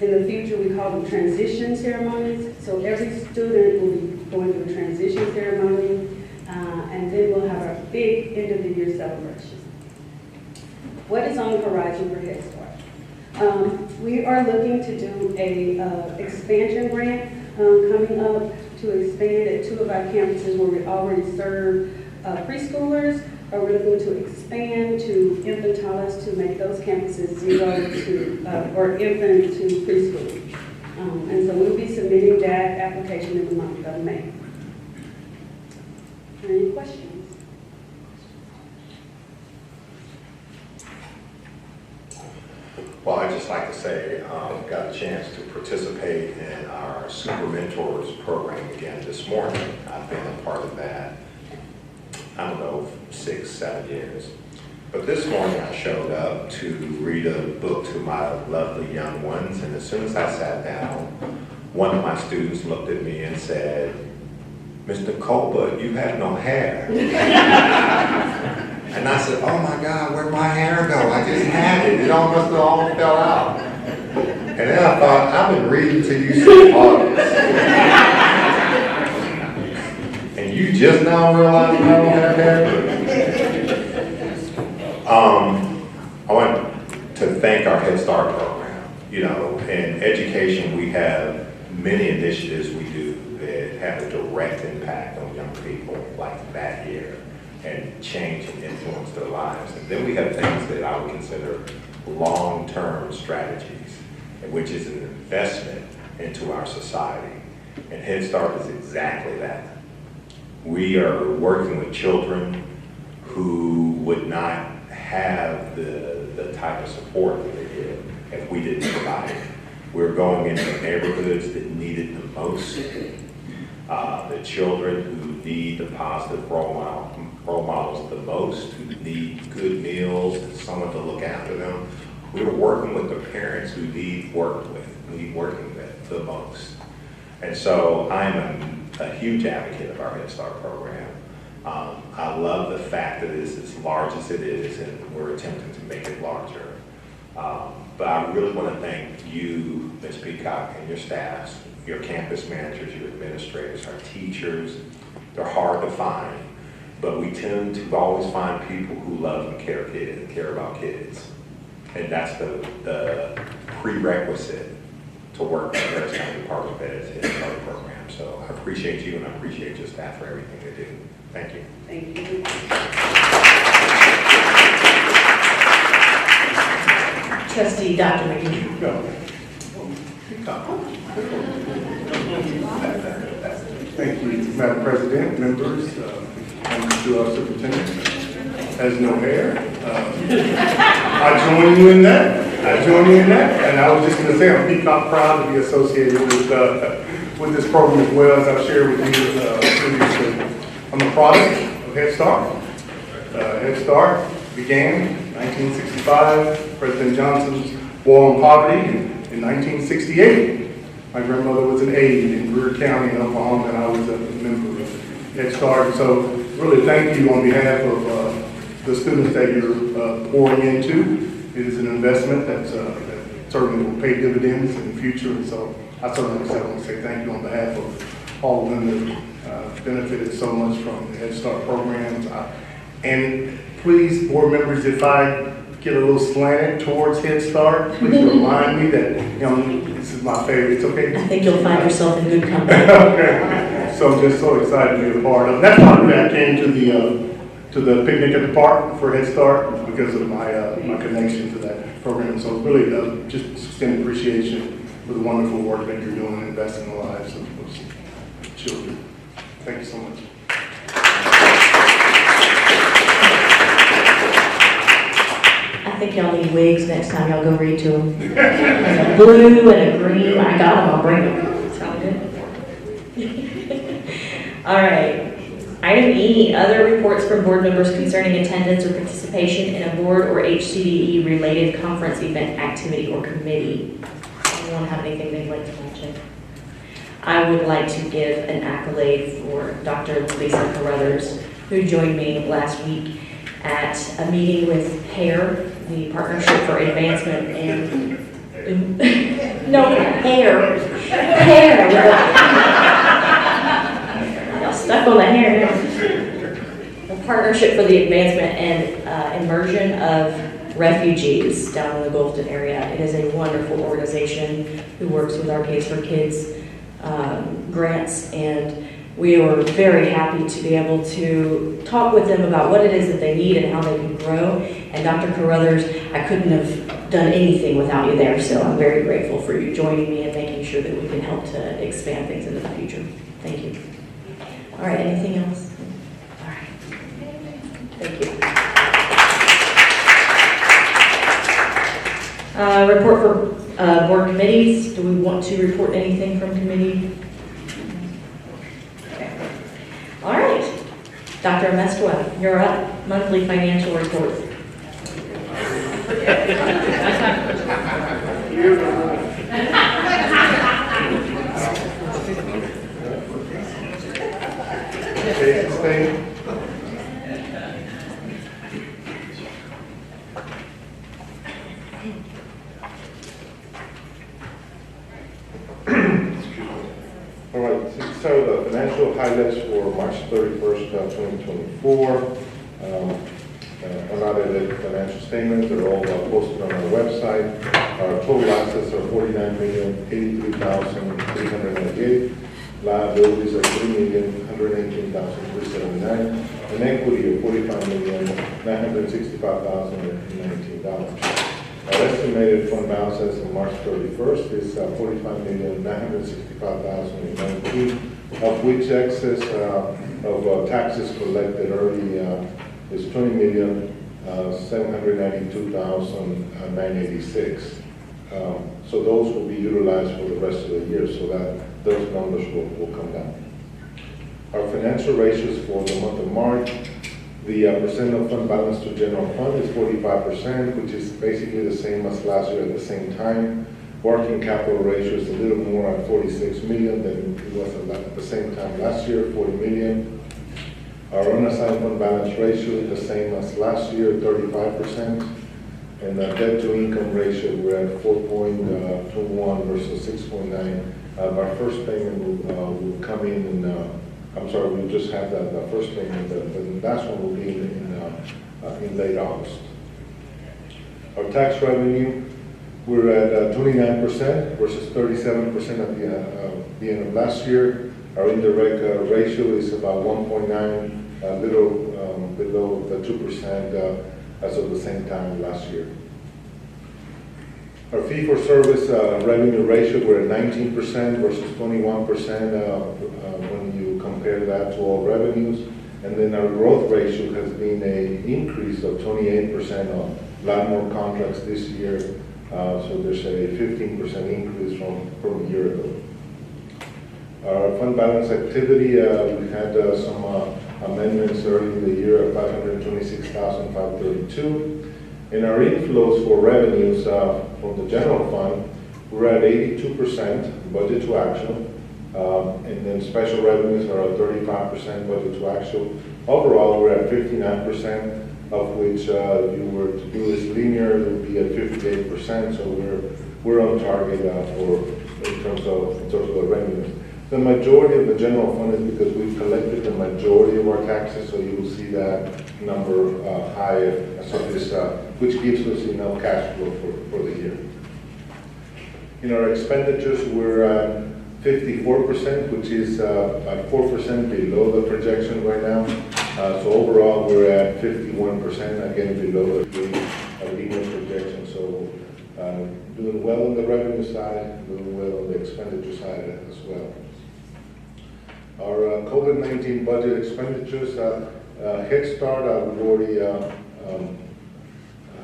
In the future, we call them transition ceremonies. So every student will be going through a transition ceremony, and then we'll have our big end of the year celebration. What is on the horizon for Head Start? We are looking to do a expansion grant coming up to expand at 2 of our campuses where we already serve preschoolers. We're looking to expand to infant toddlers to make those campuses 0 to, or infant to preschool. And so we'll be submitting that application in the month of May. Any questions? Well, I'd just like to say, got a chance to participate in our Super Mentors program again this morning. I've been a part of that, I don't know, 6, 7 years. But this morning I showed up to read a book to my lovely young ones, and as soon as I sat down, one of my students looked at me and said, "Mr. Colbert, you have no hair." And I said, "Oh my God, where'd my hair go? I just had it. It almost all fell out." And then I thought, I've been reading to you since August. And you just now realize I don't have hair? I want to thank our Head Start program. You know, in education, we have many initiatives we do that have a direct impact on young people, like that here, and change and influence their lives. And then we have things that I would consider long-term strategies, which is an investment into our society. And Head Start is exactly that. We are working with children who would not have the type of support that they did if we didn't provide it. We're going into neighborhoods that need it the most. The children who need the positive role models the most, who need good meals and someone to look after them. We're working with the parents who need working with the most. And so I'm a huge advocate of our Head Start program. I love the fact that it is as large as it is, and we're attempting to make it larger. But I really want to thank you, Ms. Peacock, and your staffs, your campus managers, your administrators, our teachers. They're hard to find, but we tend to always find people who love and care about kids. And that's the prerequisite to work with the Harris County Department of Ed's Head Start program. So I appreciate you, and I appreciate your staff for everything they do. Thank you. Thank you. Trustee Dr. McGee. Thank you, Madam President, members, members to our superintendent. Has no hair. I join you in that. And I was just going to say, I'm peacock proud to be associated with this program as well, as I've shared with you previously. I'm a product of Head Start. Head Start began in 1965, President Johnson's war on poverty. In 1968, my grandmother was an aide in Greer County in Oklahoma, and I was a member of Head Start. So really thank you on behalf of the students that you're pouring into. It is an investment that certainly will pay dividends in the future. And so I certainly want to say thank you on behalf of all of them that benefited so much from the Head Start programs. And please, board members, if I get a little slanted towards Head Start, please remind me that, this is my favorite. It's okay. I think you'll find yourself in good company. Okay. So I'm just so excited to be a part of it. That's why I came to the picnic at the park for Head Start, because of my my connection to that program. So really just extend appreciation for the wonderful work that you're doing, investing in the lives of children. Thank you so much. I think y'all need wigs next time y'all go read to them. There's a blue and a green. I got them, I'll bring them. Sound good? All right. Item E, other reports from board members concerning attendance or participation in a board or Hcde related conference, event, activity, or committee. Anyone have anything they'd like to mention? I would like to give an accolade for Dr. Lisa Carruthers, who joined me last week at a meeting with HAIR, the Partnership for Advancement and y'all stuck on the hair now. The Partnership for the Advancement and Immersion of Refugees down in the Gulfton area. It is a wonderful organization who works with our Case for Kids grants, and we were very happy to be able to talk with them about what it is that they need and how they can grow. And Dr. Carruthers, I couldn't have done anything without you there, so I'm very grateful for you joining me and making sure that we can help to expand things into the future. Thank you. All right, anything else? All right. Thank you. Report for board committees. Do we want to report anything from committee? Okay. All right. Dr. Mestua, you're up. Monthly financial reports. Okay, stay. All right, so the financial highlights for March 31st, 2024. Unaudited financial statements are all posted on our website. Our total assets are $49,083,398. Liabilities are $3,118,379. And equity of $45,965,019. Our estimated fund balance as of March 31st is $45,965,019, of which excess of taxes collected early is $20,792,986. So those will be utilized for the rest of the year, so that those numbers will come down. Our financial ratios for the month of March. The percent of fund balance to general fund is 45%, which is basically the same as last year at the same time. Working capital ratio is a little more at 46 million than it was at the same time last year, 40 million. Our unassigned fund balance ratio is the same as last year, 35%. And the debt to income ratio, we're at 4.21 versus 6.9. Our first payment will come in I'm sorry, we just had the first payment, the last one will be in late August. Our tax revenue, we're at 29% versus 37% at the end of last year. Our indirect ratio is about 1.9, a little below the 2% as of the same time last year. Our fee-for-service revenue ratio, we're at 19% versus 21% when you compare that to all revenues. And then our growth ratio has been an increase of 28%, a lot more contracts this year. So there's a 15% increase from a year ago. Our fund balance activity, we had some amendments early in the year of 526,532. And our inflows for revenues from the general fund, we're at 82% budget to actual. And then special revenues are at 35% budget to actual. Overall, we're at 59%, of which if you were to do this linear, it would be at 58%. So we're on target in terms of the revenues. The majority of the general fund is because we've collected the majority of our taxes, so you will see that number high, which gives us enough cash flow for the year. In our expenditures, we're at 54%, which is about 4% below the projection right now. So overall, we're at 51%, again below the original projection. So doing well on the revenue side, doing well on the expenditure side as well. Our COVID-19 budget expenditures, Head Start, we already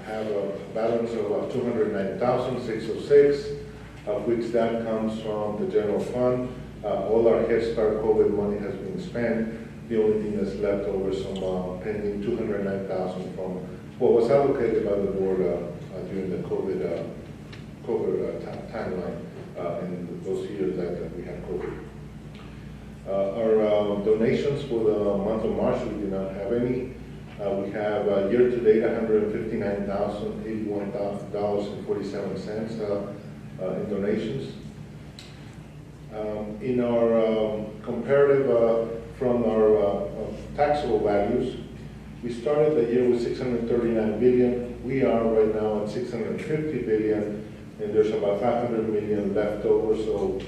have a balance of 209,606, of which that comes from the general fund. All our Head Start COVID money has been spent. The only thing that's left over is some pending 209,000 from what was allocated by the board during the COVID timeline in those years that we had COVID. Our donations for the month of March, we do not have any. We have year-to-date $159,081.47 in donations. In our comparative from our taxable values, we started the year with 639 billion. We are right now at 650 billion, and there's about 500 million left over. So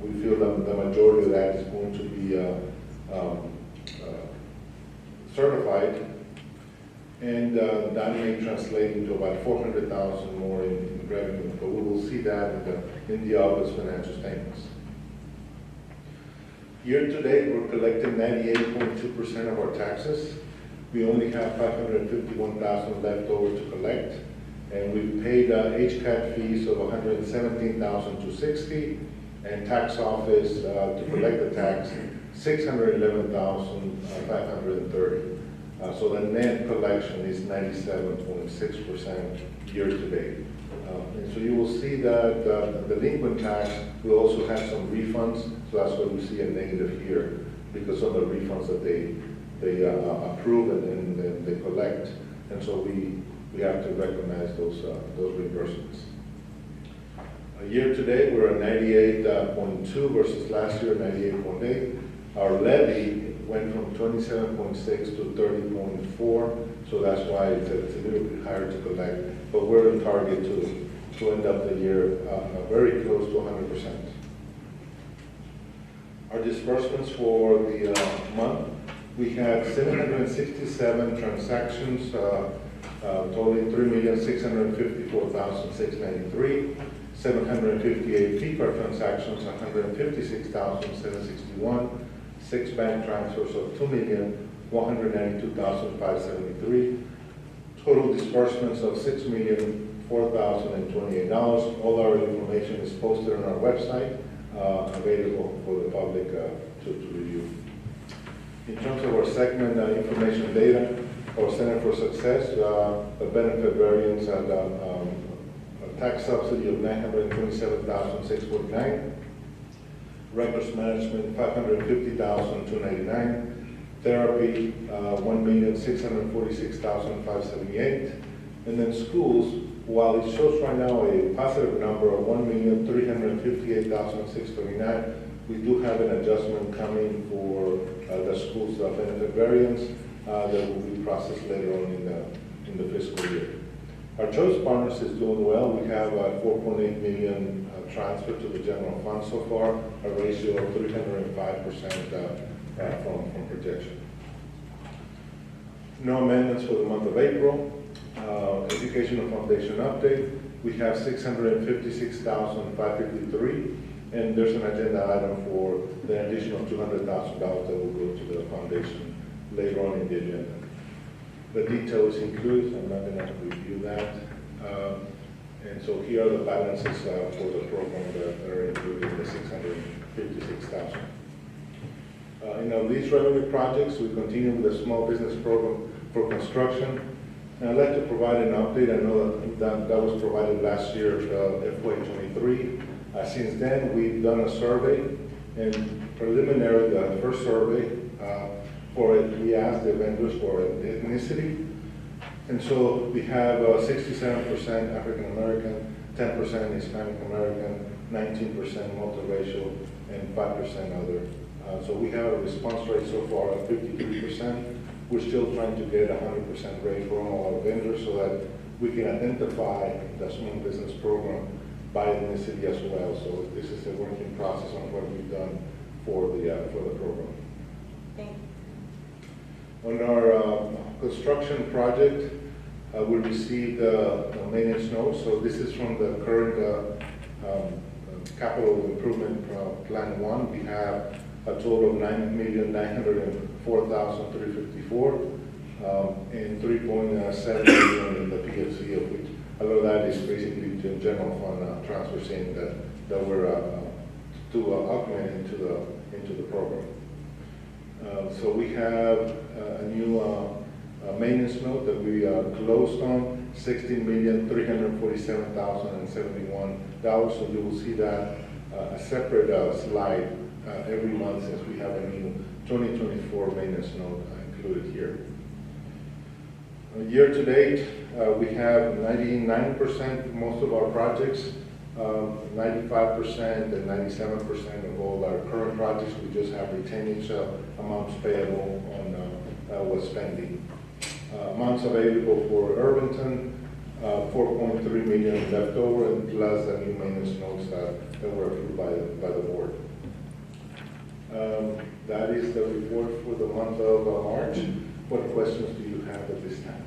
we feel that the majority of that is going to be certified, and that may translate into about 400,000 more in revenue, but we will see that in the August financial statements. Year to date, we're collecting 98.2% of our taxes. We only have 551,000 left over to collect, And we paid HCAD fees of $117,260, and tax office to collect the tax, $611,530. So the net collection is 97.6% year to date. And so you will see that the delinquent tax will also have some refunds, so that's why we see a negative here, because of the refunds that they approve and they collect, and so we have to recognize those reimbursements. Year to date, we're at 98.2 versus last year 98.8. Our levy went from 27.6 to 30.4, so that's why it's a little bit higher to collect, but we're on target to end up the year very close to 100%. Our disbursements for the month, we had 767 transactions totaling $3,654,693, 758 P-card transactions, 156,761, 6 bank transfers of $2,192,573, total disbursements of $6,004,028. All our information is posted on our website, available for the public to review. In terms of our segment information data, our Center for Success, the benefit variance and a tax subsidy of $927,649, records management $550,299, therapy $1,646,578, and then schools, while it shows right now a positive number of $1,358,629, we do have an adjustment coming for the schools' benefit variance that will be processed later on in the fiscal year. Our Choice Partners is doing well. We have $4.8 million transferred to the general fund so far, a ratio of 305% from projection. No amendments for the month of April. Educational Foundation update. We have $656,553, and there's an agenda item for the additional $200,000 that will go to the foundation later on in the agenda. The details included, I'm not going to review that. And so here are the balances for the program that are included in the $656,000. In our lease revenue projects, we continue with the small business program for construction. And I'd like to provide an update. I know that was provided last year, FY23. Since then, we've done a survey, and preliminary, the first survey, for it, we asked the vendors for ethnicity. And so we have 67% African American, 10% Hispanic American, 19% multiracial, and 5% other. So we have a response rate so far of 53%. We're still trying to get 100% rate from all our vendors so that we can identify the small business program by ethnicity as well. So this is a working process on what we've done for the program. Thank you. On our construction project, we received the maintenance note. So this is from the current capital improvement plan 1. We have a total of $9,904,354 and $3.7 million in the PFC, of which a lot of that is basically the general fund transfer saying that we're to augment into the program. So we have a new maintenance note that we closed on, $16,347,071. So you will see that a separate slide every month since we have a new 2024 maintenance note included here. Year to date, we have 99% most of our projects, 95% and 97% of all our current projects. We just have retainage amounts payable on what's spending. Amounts available for Irvington, 4.3 million left over, and plus the new maintenance notes that were approved by the board. That is the report for the month of March. What questions do you have at this time?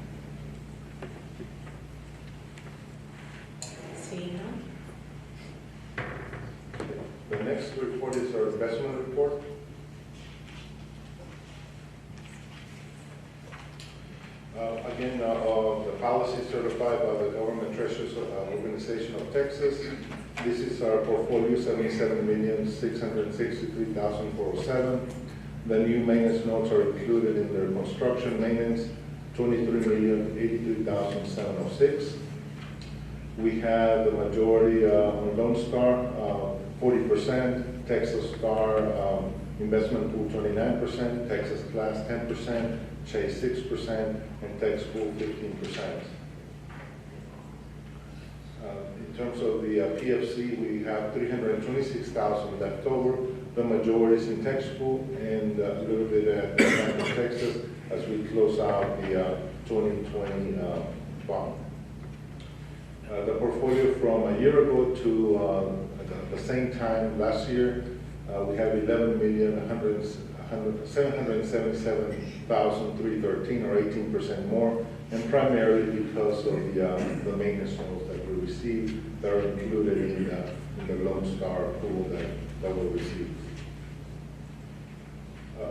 The next report is our investment report. Again, the policy certified by the Government Treasurers Organization of Texas. This is our portfolio, $77,663,407. The new maintenance notes are included in their construction maintenance, $23,083,706. We have the majority on Lone Star, 40%, Texas Star Investment Pool 29%, Texas Class 10%, Chase 6%, and Tex Pool 15%. In terms of the PFC, we have $326,000 left over. The majority is in Tex Pool and a little bit at Bank of Texas as we close out the 2020 bond. The portfolio from a year ago to the same time last year, we have $11,777,313, or 18% more, and primarily because of the maintenance notes that we received that are included in the Lone Star pool that we received.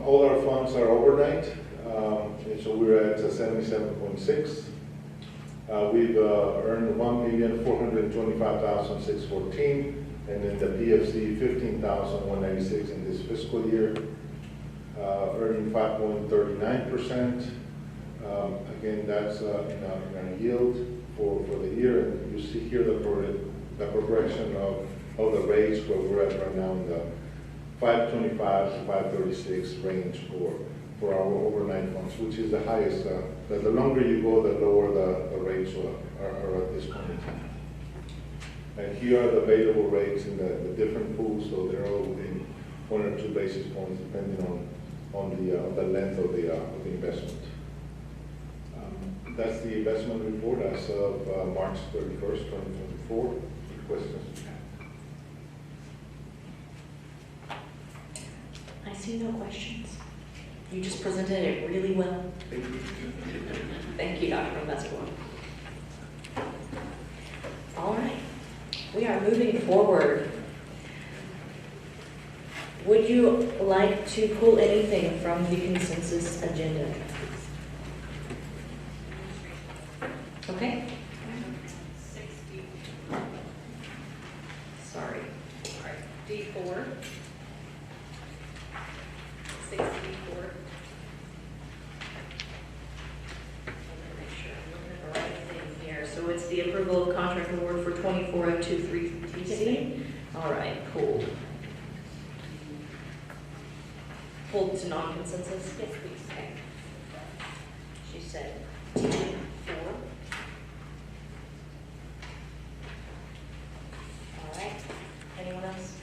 All our funds are overnight, and so we're at 77.6. We've earned $1,425,614, and then the PFC $15,196 in this fiscal year, earning 5.39%. Again, that's in our yield for the year, and you see here the progression of the rates where we're at right now in the 525 to 536 range for our overnight funds, which is the highest. The longer you go, the lower the rates are at this point in time. And here are the available rates in the different pools, so they're all within 1 or 2 basis points, depending on the length of the investment. That's the investment report as of March 31st, 2024. Questions? I see no questions. You just presented it really well. Thank you. Thank you, Dr. Mescua. All right, we are moving forward. Would you like to pull anything from the consensus agenda? Okay. Sorry. All right, D4. 64. Make sure I'm looking at the right thing here. So it's the approval of contract award for 24023 TC. All right, cool. Pulled to non-consensus? Yes, please. Okay. She said T4. All right. Anyone else?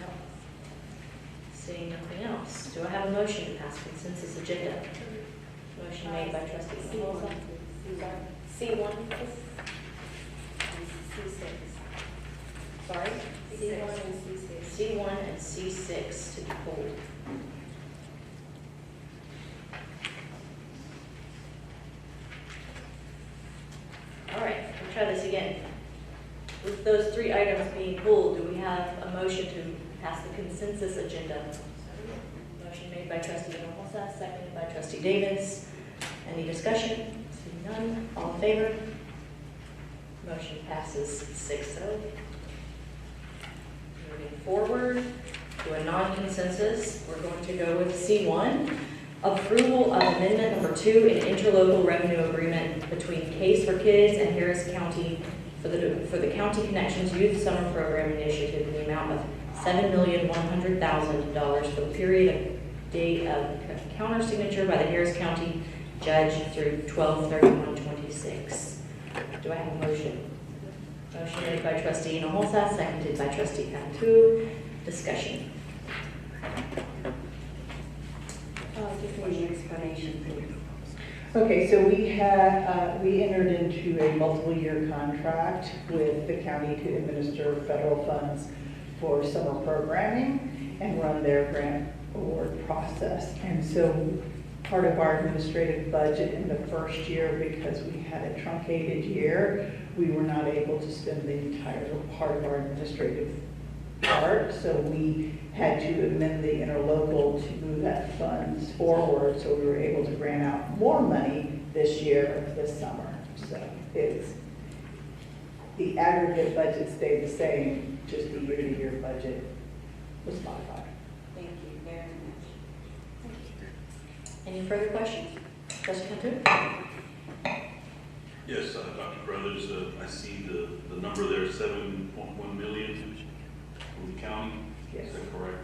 No. Seeing nothing else. Do I have a motion to pass consensus agenda? Motion made by trustee Mendoza. C1. C6. Sorry? C1 and C6. C1 and C6 to be pulled. All right, we'll try this again. With those 3 items being pulled, do we have a motion to pass the consensus agenda? Motion made by trustee Hinojosa, seconded by trustee Davis. Any discussion? Seeing none, all in favor? Motion passes 6-0. Moving forward to a non-consensus, we're going to go with C1. Approval of amendment number 2 in interlocal revenue agreement between Case for Kids and Harris County for the County Connections Youth Summer Program Initiative in the amount of $7,100,000 for the period of date of counter signature by the Harris County judge through 12/31/26. Do I have a motion? Motion made by trustee Hinojosa, seconded by trustee Cantu. Discussion. Give me an explanation, please. Okay, so we entered into a multiple-year contract with the county to administer federal funds for summer programming and run their grant award process. And so part of our administrative budget in the first year, because we had a truncated year, we were not able to spend the entire part of our administrative part. So we had to amend the interlocal to move that funds forward, so we were able to grant out more money this year, this summer. So it's, the aggregate budget stayed the same, just the year-to-year budget was modified. Thank you very much. Any further questions? Trustee Hunter? Yes, Dr. Brothers, I see the number there, 7.1 million from the county. Yes. Is that correct?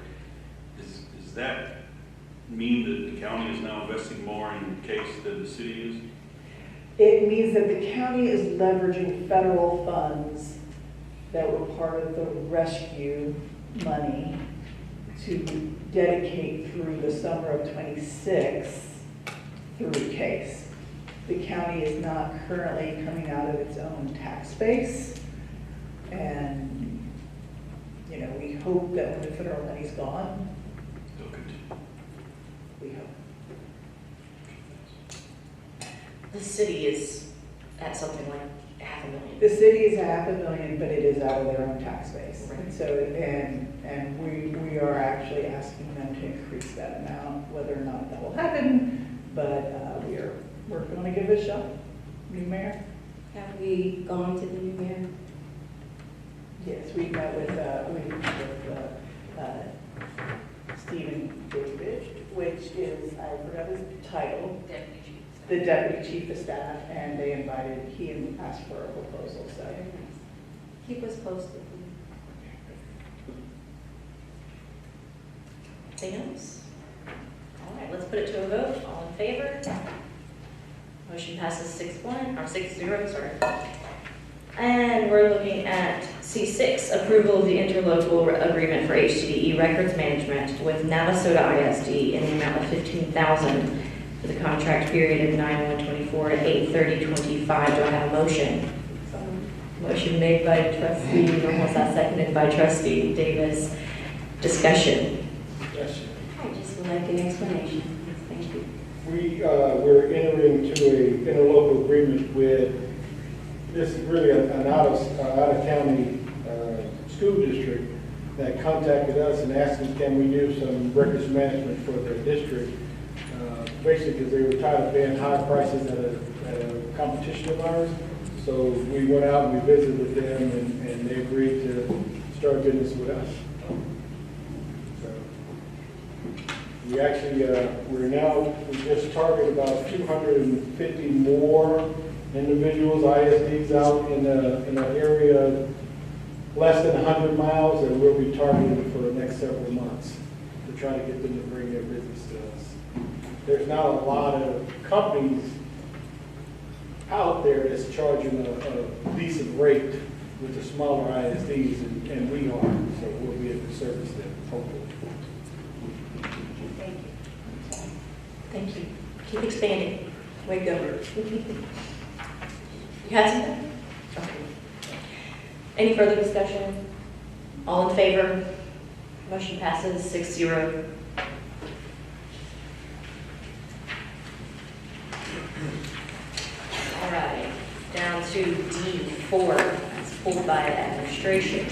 Does that mean that the county is now investing more in case than the city is? It means that the county is leveraging federal funds that were part of the rescue money to dedicate through the summer of '26 through case. The county is not currently coming out of its own tax base. And, you know, we hope that when the federal money's gone, They'll continue. we hope. The city is at something like $500,000. The city is $500,000, but it is out of their own tax base. Right. And so, and we are actually asking them to increase that amount, whether or not that will happen, but we are working on to give it a shot. New mayor? Have we gone to the new mayor? Yes, we met with Stephen David, which is, I forgot his title. Deputy Chief. The deputy chief of staff, and they invited, he asked for a proposal, so. Very nice. Keep us posted. Anything else? All right, let's put it to a vote. All in favor? Motion passes 6-1, or 6-0, sorry. And we're looking at C6, approval of the interlocal agreement for Hcde records management with Navasota ISD in the amount of $15,000 for the contract period of 9/1/24 to 8/30/25. Do I have a motion? Motion made by trustee Normosa, seconded by trustee Davis. Discussion. Yes. I just would like an explanation, please. Thank you. We're entering into an interlocal agreement with, this is really an out-of-county school district that contacted us and asked us, can we do some records management for their district? Basically, because they were tired of paying high prices at a competition of ours. So we went out and we visited with them, and they agreed to start business with us. So we actually, we just targeted about 250 more individuals, ISDs out in an area less than 100 miles, and we'll be targeting for the next several months to try to get them to bring their business to us. There's not a lot of companies out there that's charging a decent rate with the smaller ISDs, and we are, so we'll be able to service them, hopefully. Thank you. Thank you. Keep expanding. Wake up. You had something? Okay. Any further discussion? All in favor? Motion passes 6-0. All right, down to D4, that's pulled by administration.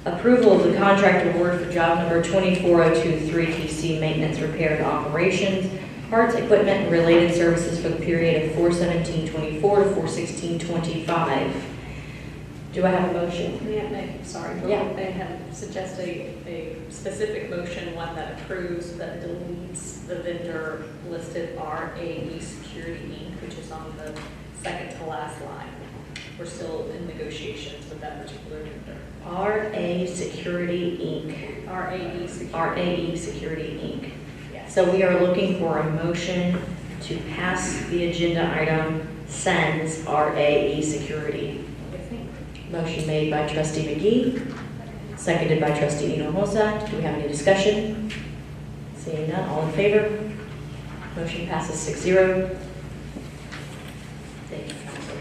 Approval of the contract award for job number 24023 PC maintenance, repair, and operations, parts, equipment, and related services for the period of 4/17/24 to 4/16/25. Do I have a motion? Sorry, Yeah. they have suggested a specific motion, one that approves, that deletes the vendor listed RAE Security Inc., which is on the second to last line. We're still in negotiations with that particular vendor. RA Security Inc. RAE Security. RAE Security Inc. Yes. So we are looking for a motion to pass the agenda item, sends RAE Security. Motion made by trustee McGee, seconded by trustee Hinojosa. Do we have any discussion? Seeing none, all in favor? Motion passes 6-0. Thank you, council.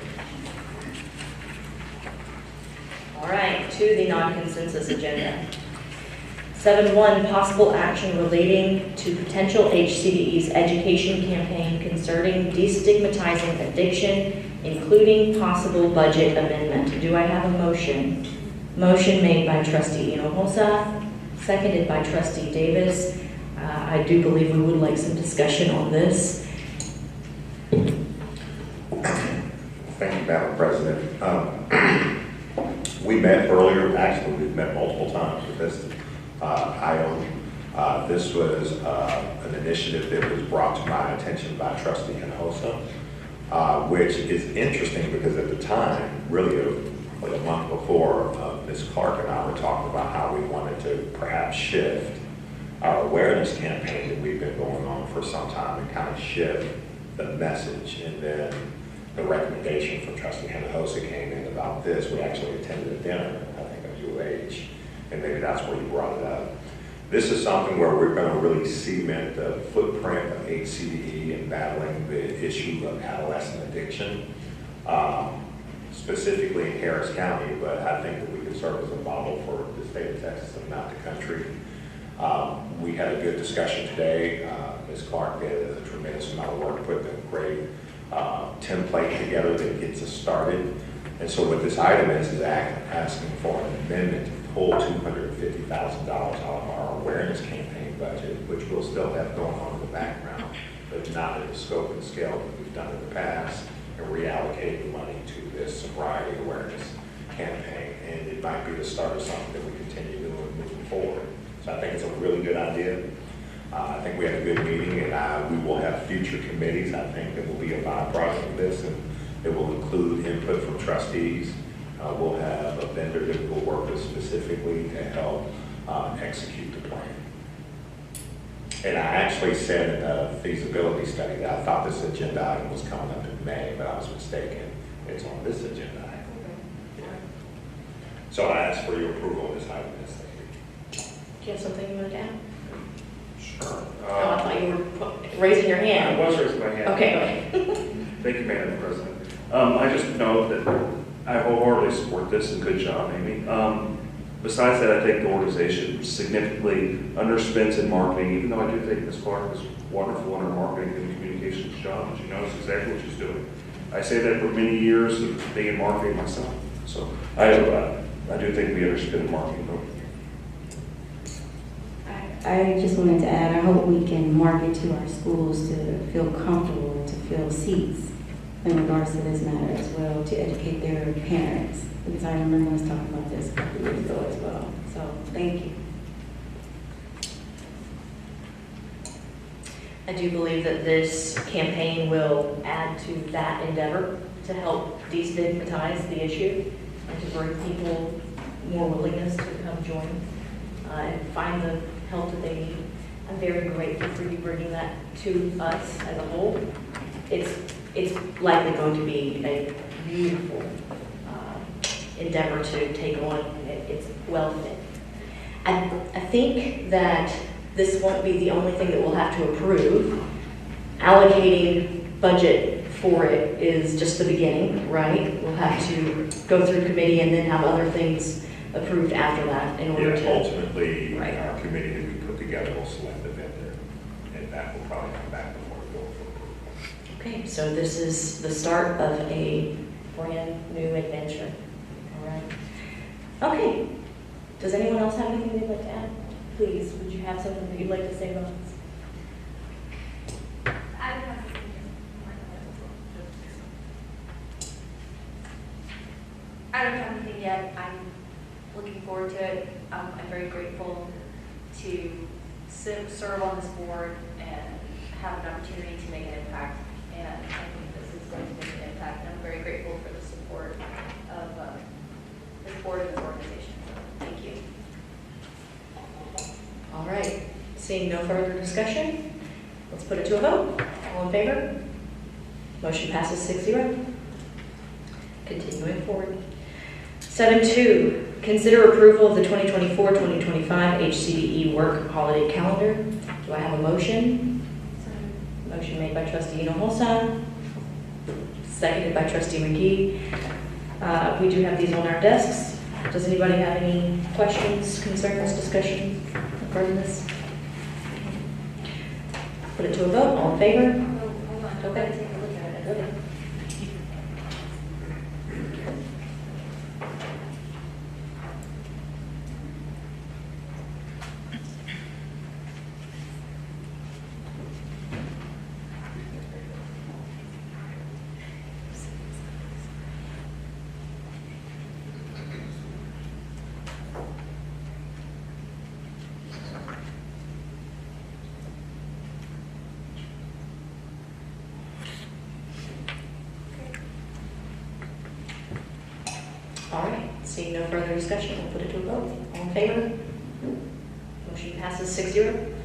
All right, to the non-consensus agenda. 7-1, possible action relating to potential HCDE's education campaign concerning destigmatizing addiction, including possible budget amendment. Do I have a motion? Motion made by trustee Hinojosa, seconded by trustee Davis. I do believe we would like some discussion on this. We met earlier, actually, we've met multiple times with this item. This was an initiative that was brought to my attention by Trustee Hinojosa, which is interesting because at the time, really like a month before, Ms. Clark and I were talking about how we wanted to perhaps shift our awareness campaign that we've been going on for some time and kind of shift the message. And then the recommendation from Trustee Hinojosa came in about this. We actually attended a dinner, I think, at UH, and maybe that's where you brought it up. This is something where we're going to really cement the footprint of Hcde in battling the issue of adolescent addiction, specifically in Harris County, but I think that we could serve as a model for the state of Texas, if not the country. We had a good discussion today. Ms. Clark did a tremendous amount of work, put a great template together that gets us started. And so what this item is asking for an amendment to pull $250,000 out of our awareness campaign budget, which we'll still have going on in the background, but not at the scope and scale that we've done in the past, and reallocate the money to this sobriety awareness campaign. And it might be the start of something that we continue doing moving forward. So I think it's a really good idea. I think we had a good meeting, and we will have future committees, I think, that will be a byproduct of this, and it will include input from trustees. We'll have a vendor that we'll work with specifically to help execute the plan. And I actually said in a feasibility study that I thought this agenda item was coming up in May, but I was mistaken. It's on this agenda item. Yeah. So I ask for your approval of this item. Do you have something you wanted to add? Sure. Oh, I thought you were raising your hand. I was raising my hand. Okay. Thank you, Madam President. I just know that I wholeheartedly support this, and good job, Amy. Besides that, I think the organization significantly underspends in marketing, even though I do think Ms. Clark is wonderful in her marketing and communications job. She knows exactly what she's doing. I say that for many years of being in marketing myself. So I do think we underspend in marketing. I just wanted to add, I hope we can market to our schools to feel comfortable, to fill seats in regards to this matter as well, to educate their parents. Because I remember us talking about this a couple years ago as well. So thank you. I do believe that this campaign will add to that endeavor to help destigmatize the issue and to bring people more willingness to come join and find the help that they need. I'm very grateful for you bringing that to us as a whole. It's likely going to be a beautiful endeavor to take on. It's well fit. I think that this won't be the only thing that we'll have to approve. Allocating budget for it is just the beginning, right? We'll have to go through committee and then have other things approved after that in order to... Ultimately, right. Our committee that we put together will select the vendor, and that will probably come back before we go for approval. Okay, so this is the start of a brand new adventure. All right. Okay. Does anyone else have anything they'd like to add? Please, would you have something that you'd like to say about this? I don't have anything yet. I'm looking forward to it. I'm very grateful to serve on this board and have an opportunity to make an impact. And I think this is going to make an impact. And I'm very grateful for the support of this board and this organization. So thank you. All right. Seeing no further discussion, let's put it to a vote. All in favor? Motion passes 6-0. Continuing forward. 7.2, consider approval of the 2024-2025 Hcde work holiday calendar. Do I have a motion? Motion made by Trustee Hinojosa, seconded by Trustee McGee. We do have these on our desks. Does anybody have any questions, concerns, discussion regarding this? Put it to a vote. All in favor? Hold on. Okay. Take a look at it. Go ahead. All right, seeing no further discussion, we'll put it to a vote. All in favor? Motion passes 6-0.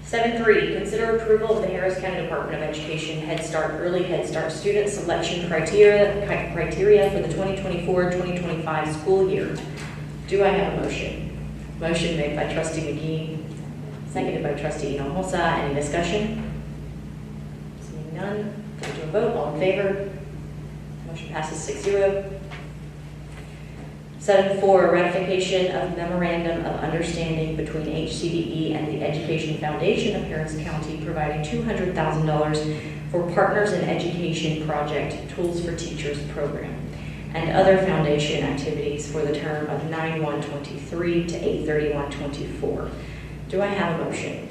7.3, consider approval of the Harris County Department of Education Head Start Early Head Start student selection criteria for the 2024-2025 school year. Do I have a motion? Motion made by Trustee McGee, seconded by Trustee Hinojosa. Any discussion? Seeing none, put it to a vote. All in favor? Motion passes 6-0. 7.4, ratification of memorandum of understanding between Hcde and the Education Foundation of Harris County, providing $200,000 for Partners in Education Project Tools for Teachers program and other foundation activities for the term of 9/1/23 to 8/31/24. Do I have a motion?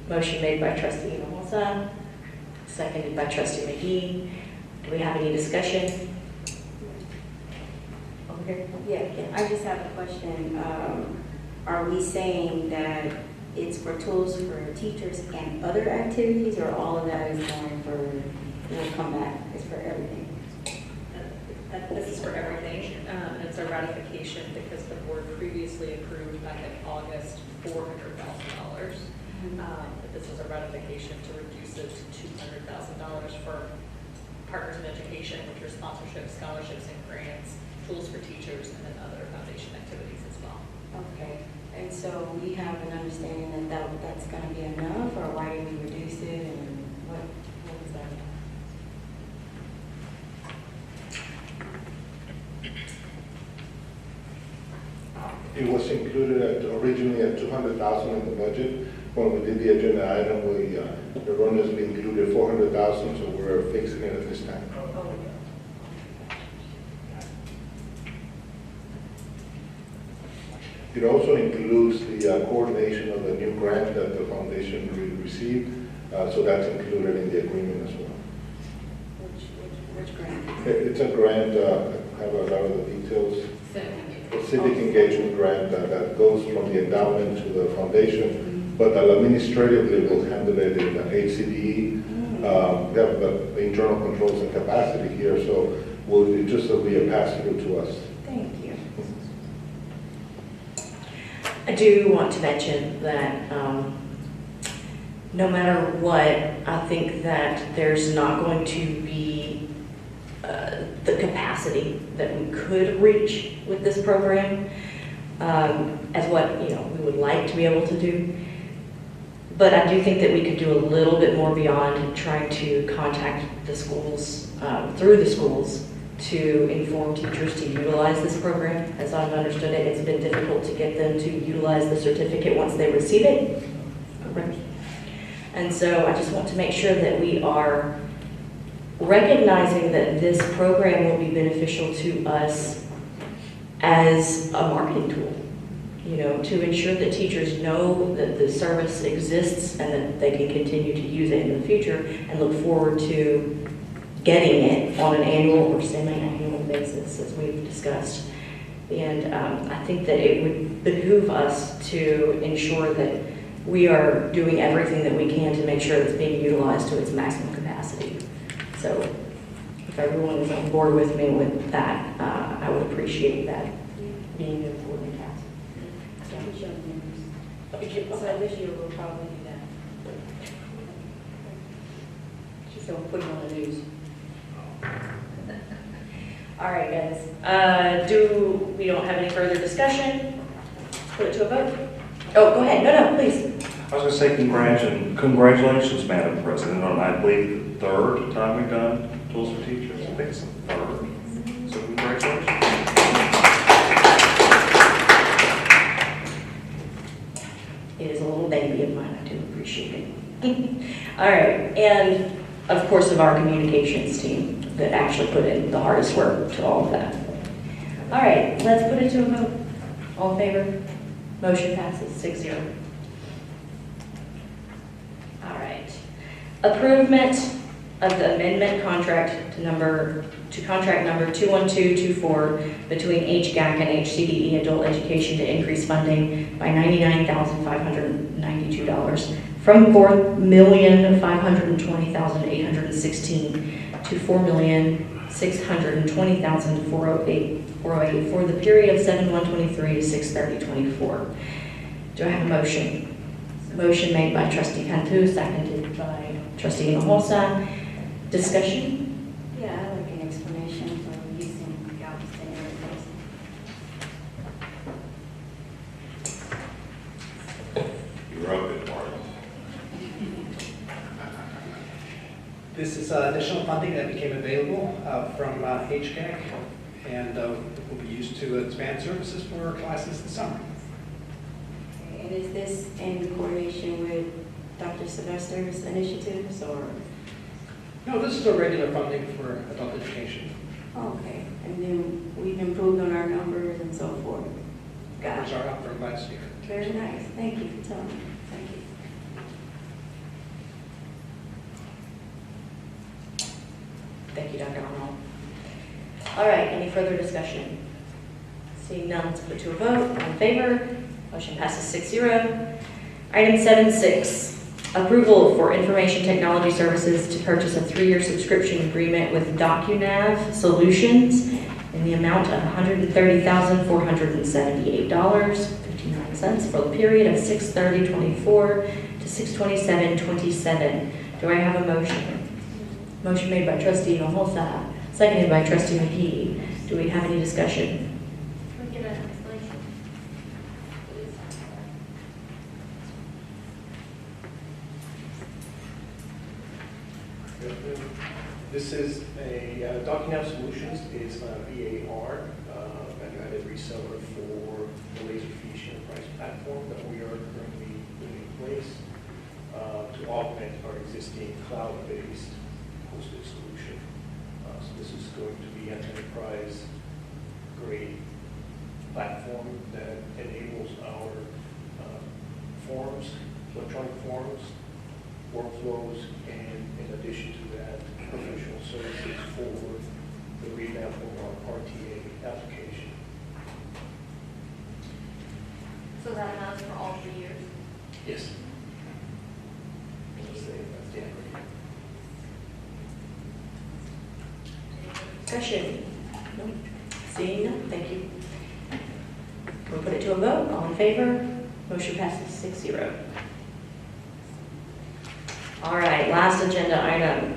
Motion made by Trustee Hinojosa, seconded by Trustee McGee. Do we have any discussion? Yeah, I just have a question. Are we saying that it's for tools for teachers and other activities, or all of that is going for, will come back, it's for everything? This is for everything. It's a ratification because the board previously approved back in August $400,000. But this is a ratification to reduce it to $200,000 for Partners in Education, which are sponsorships, scholarships, and grants, tools for teachers, and then other foundation activities as well. Okay, and so we have an understanding that that's going to be enough, or why did we reduce it, and what was that? It was included originally at 200,000 in the budget. When we did the agenda item, we erroneously included 400,000, so we're fixing it at this time. It also includes the coordination of the new grant that the foundation received, so that's included in the agreement as well. Which grant? It's a grant, I have a lot of the details. A civic engagement grant that goes from the endowment to the foundation, but administratively will handle it in the Hcde. We have the internal controls and capacity here, so it just will be a pass-through to us. Thank you. I do want to mention that no matter what, I think that there's not going to be the capacity that we could reach with this program as what we would like to be able to do. But I do think that we could do a little bit more beyond trying to contact the schools, through the schools, to inform teachers to utilize this program. As I've understood it, it's been difficult to get them to utilize the certificate once they receive it. And so I just want to make sure that we are recognizing that this program will be beneficial to us as a marketing tool, to ensure that teachers know that the service exists and that they can continue to use it in the future and look forward to getting it on an annual or semi-annual basis, as we've discussed. And I think that it would behoove us to ensure that we are doing everything that we can to make sure it's being utilized to its maximum capacity. So if everyone is on board with me with that, I would appreciate that being an important task. So this year we'll probably do that. She said we'll put it on the news. All right, guys. We don't have any further discussion? Put it to a vote? Oh, go ahead. No, please. I was going to say congratulations, Madam President, on I believe the third time we've done Tools for Teachers. I think it's the third. So congratulations. It is a little baby of mine. I do appreciate it. All right. And, of course, of our communications team that actually put in the hardest work to all of that. All right. Let's put it to a vote. All in favor? Motion passes 6-0. All right. Approvement of the amendment contract to contract number 21224 between HGAC and Hcde Adult Education to increase funding by $99,592 from $4,520,816 to $4,620,408 for the period of 7/1/23 to 6/30/24. Do I have a motion? Motion made by trustee Cantu, seconded by trustee Hinojosa. Discussion? Yeah, I'd like an explanation for using Galveston Air You're up, Marty. This is additional funding that became available from Hcde, and it will be used to expand services for classes this summer. Okay, and is this in coordination with Dr. Sylvester's initiatives, or? No, this is a regular funding for adult education. Okay, and then we've improved on our numbers and so forth. Numbers are up from last year. Very nice. Thank you for telling me. Thank you. Thank you, Dr. Arnold. All right, any further discussion? Seeing none, let's put it to a vote. All in favor? Motion passes 6-0. Item 7.6, approval for information technology services to purchase a 3-year subscription agreement with DocuNav Solutions in the amount of $130,478.59 for the period of 6/30/24 to 6/27/27. Do I have a motion? Motion made by trustee Hinojosa, seconded by trustee McKee. Do we have any discussion? Can we get an explanation? Please. This is a DocuNav Solutions is a VAR, value-added reseller for the Laserfish enterprise platform that we are currently putting in place to augment our existing cloud-based hosted solution. So this is going to be an enterprise-grade platform that enables our forms, electronic forms, workflows, and in addition to that, professional services for the revamp of our RTA application. So that amounts for all 3 years? Yes. Just say that's the agreement. Discussion? No. Seeing none, thank you. We'll put it to a vote. All in favor? Motion passes 6-0. All right, last agenda item.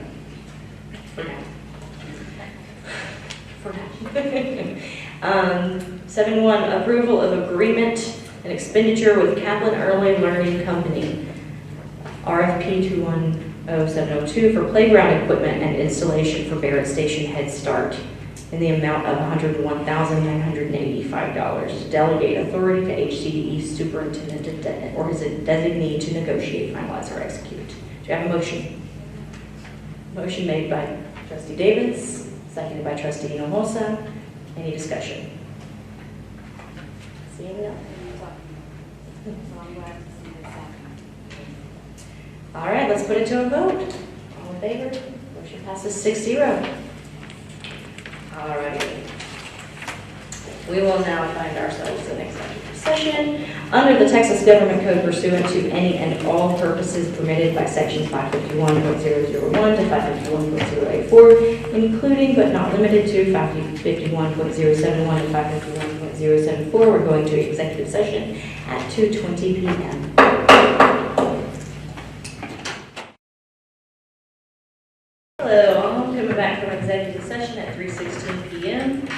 For now. For now. 7.1, approval of agreement and expenditure with Kaplan Early Learning Company, RFP 210702 for playground equipment and installation for Barrett Station Head Start in the amount of $101,985. Delegate authority to Hcde superintendent or his designee to negotiate, finalize, or execute. Do you have a motion? Motion made by trustee Davis, seconded by trustee Hinojosa. Any discussion? Seeing none. All right, let's put it to a vote. All in favor? Motion passes 6-0. All right. We will now find ourselves in executive session under the Texas Government Code pursuant to any and all purposes permitted by section 551.001 to 551.084, including but not limited to 551.071 to 551.074. We're going to executive session at 2:20 p.m. Hello, all. Coming back from executive session at 3:16 p.m.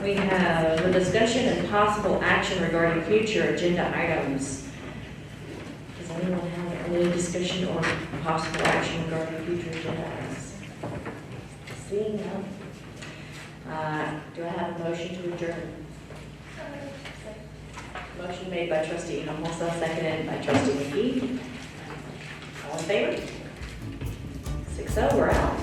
We have a discussion and possible action regarding future agenda items. Does anyone have any discussion or possible action regarding future agenda items? Seeing none. Do I have a motion to adjourn? Motion made by trustee Hinojosa, seconded by trustee McKee. All in favor? 6-0, we're out.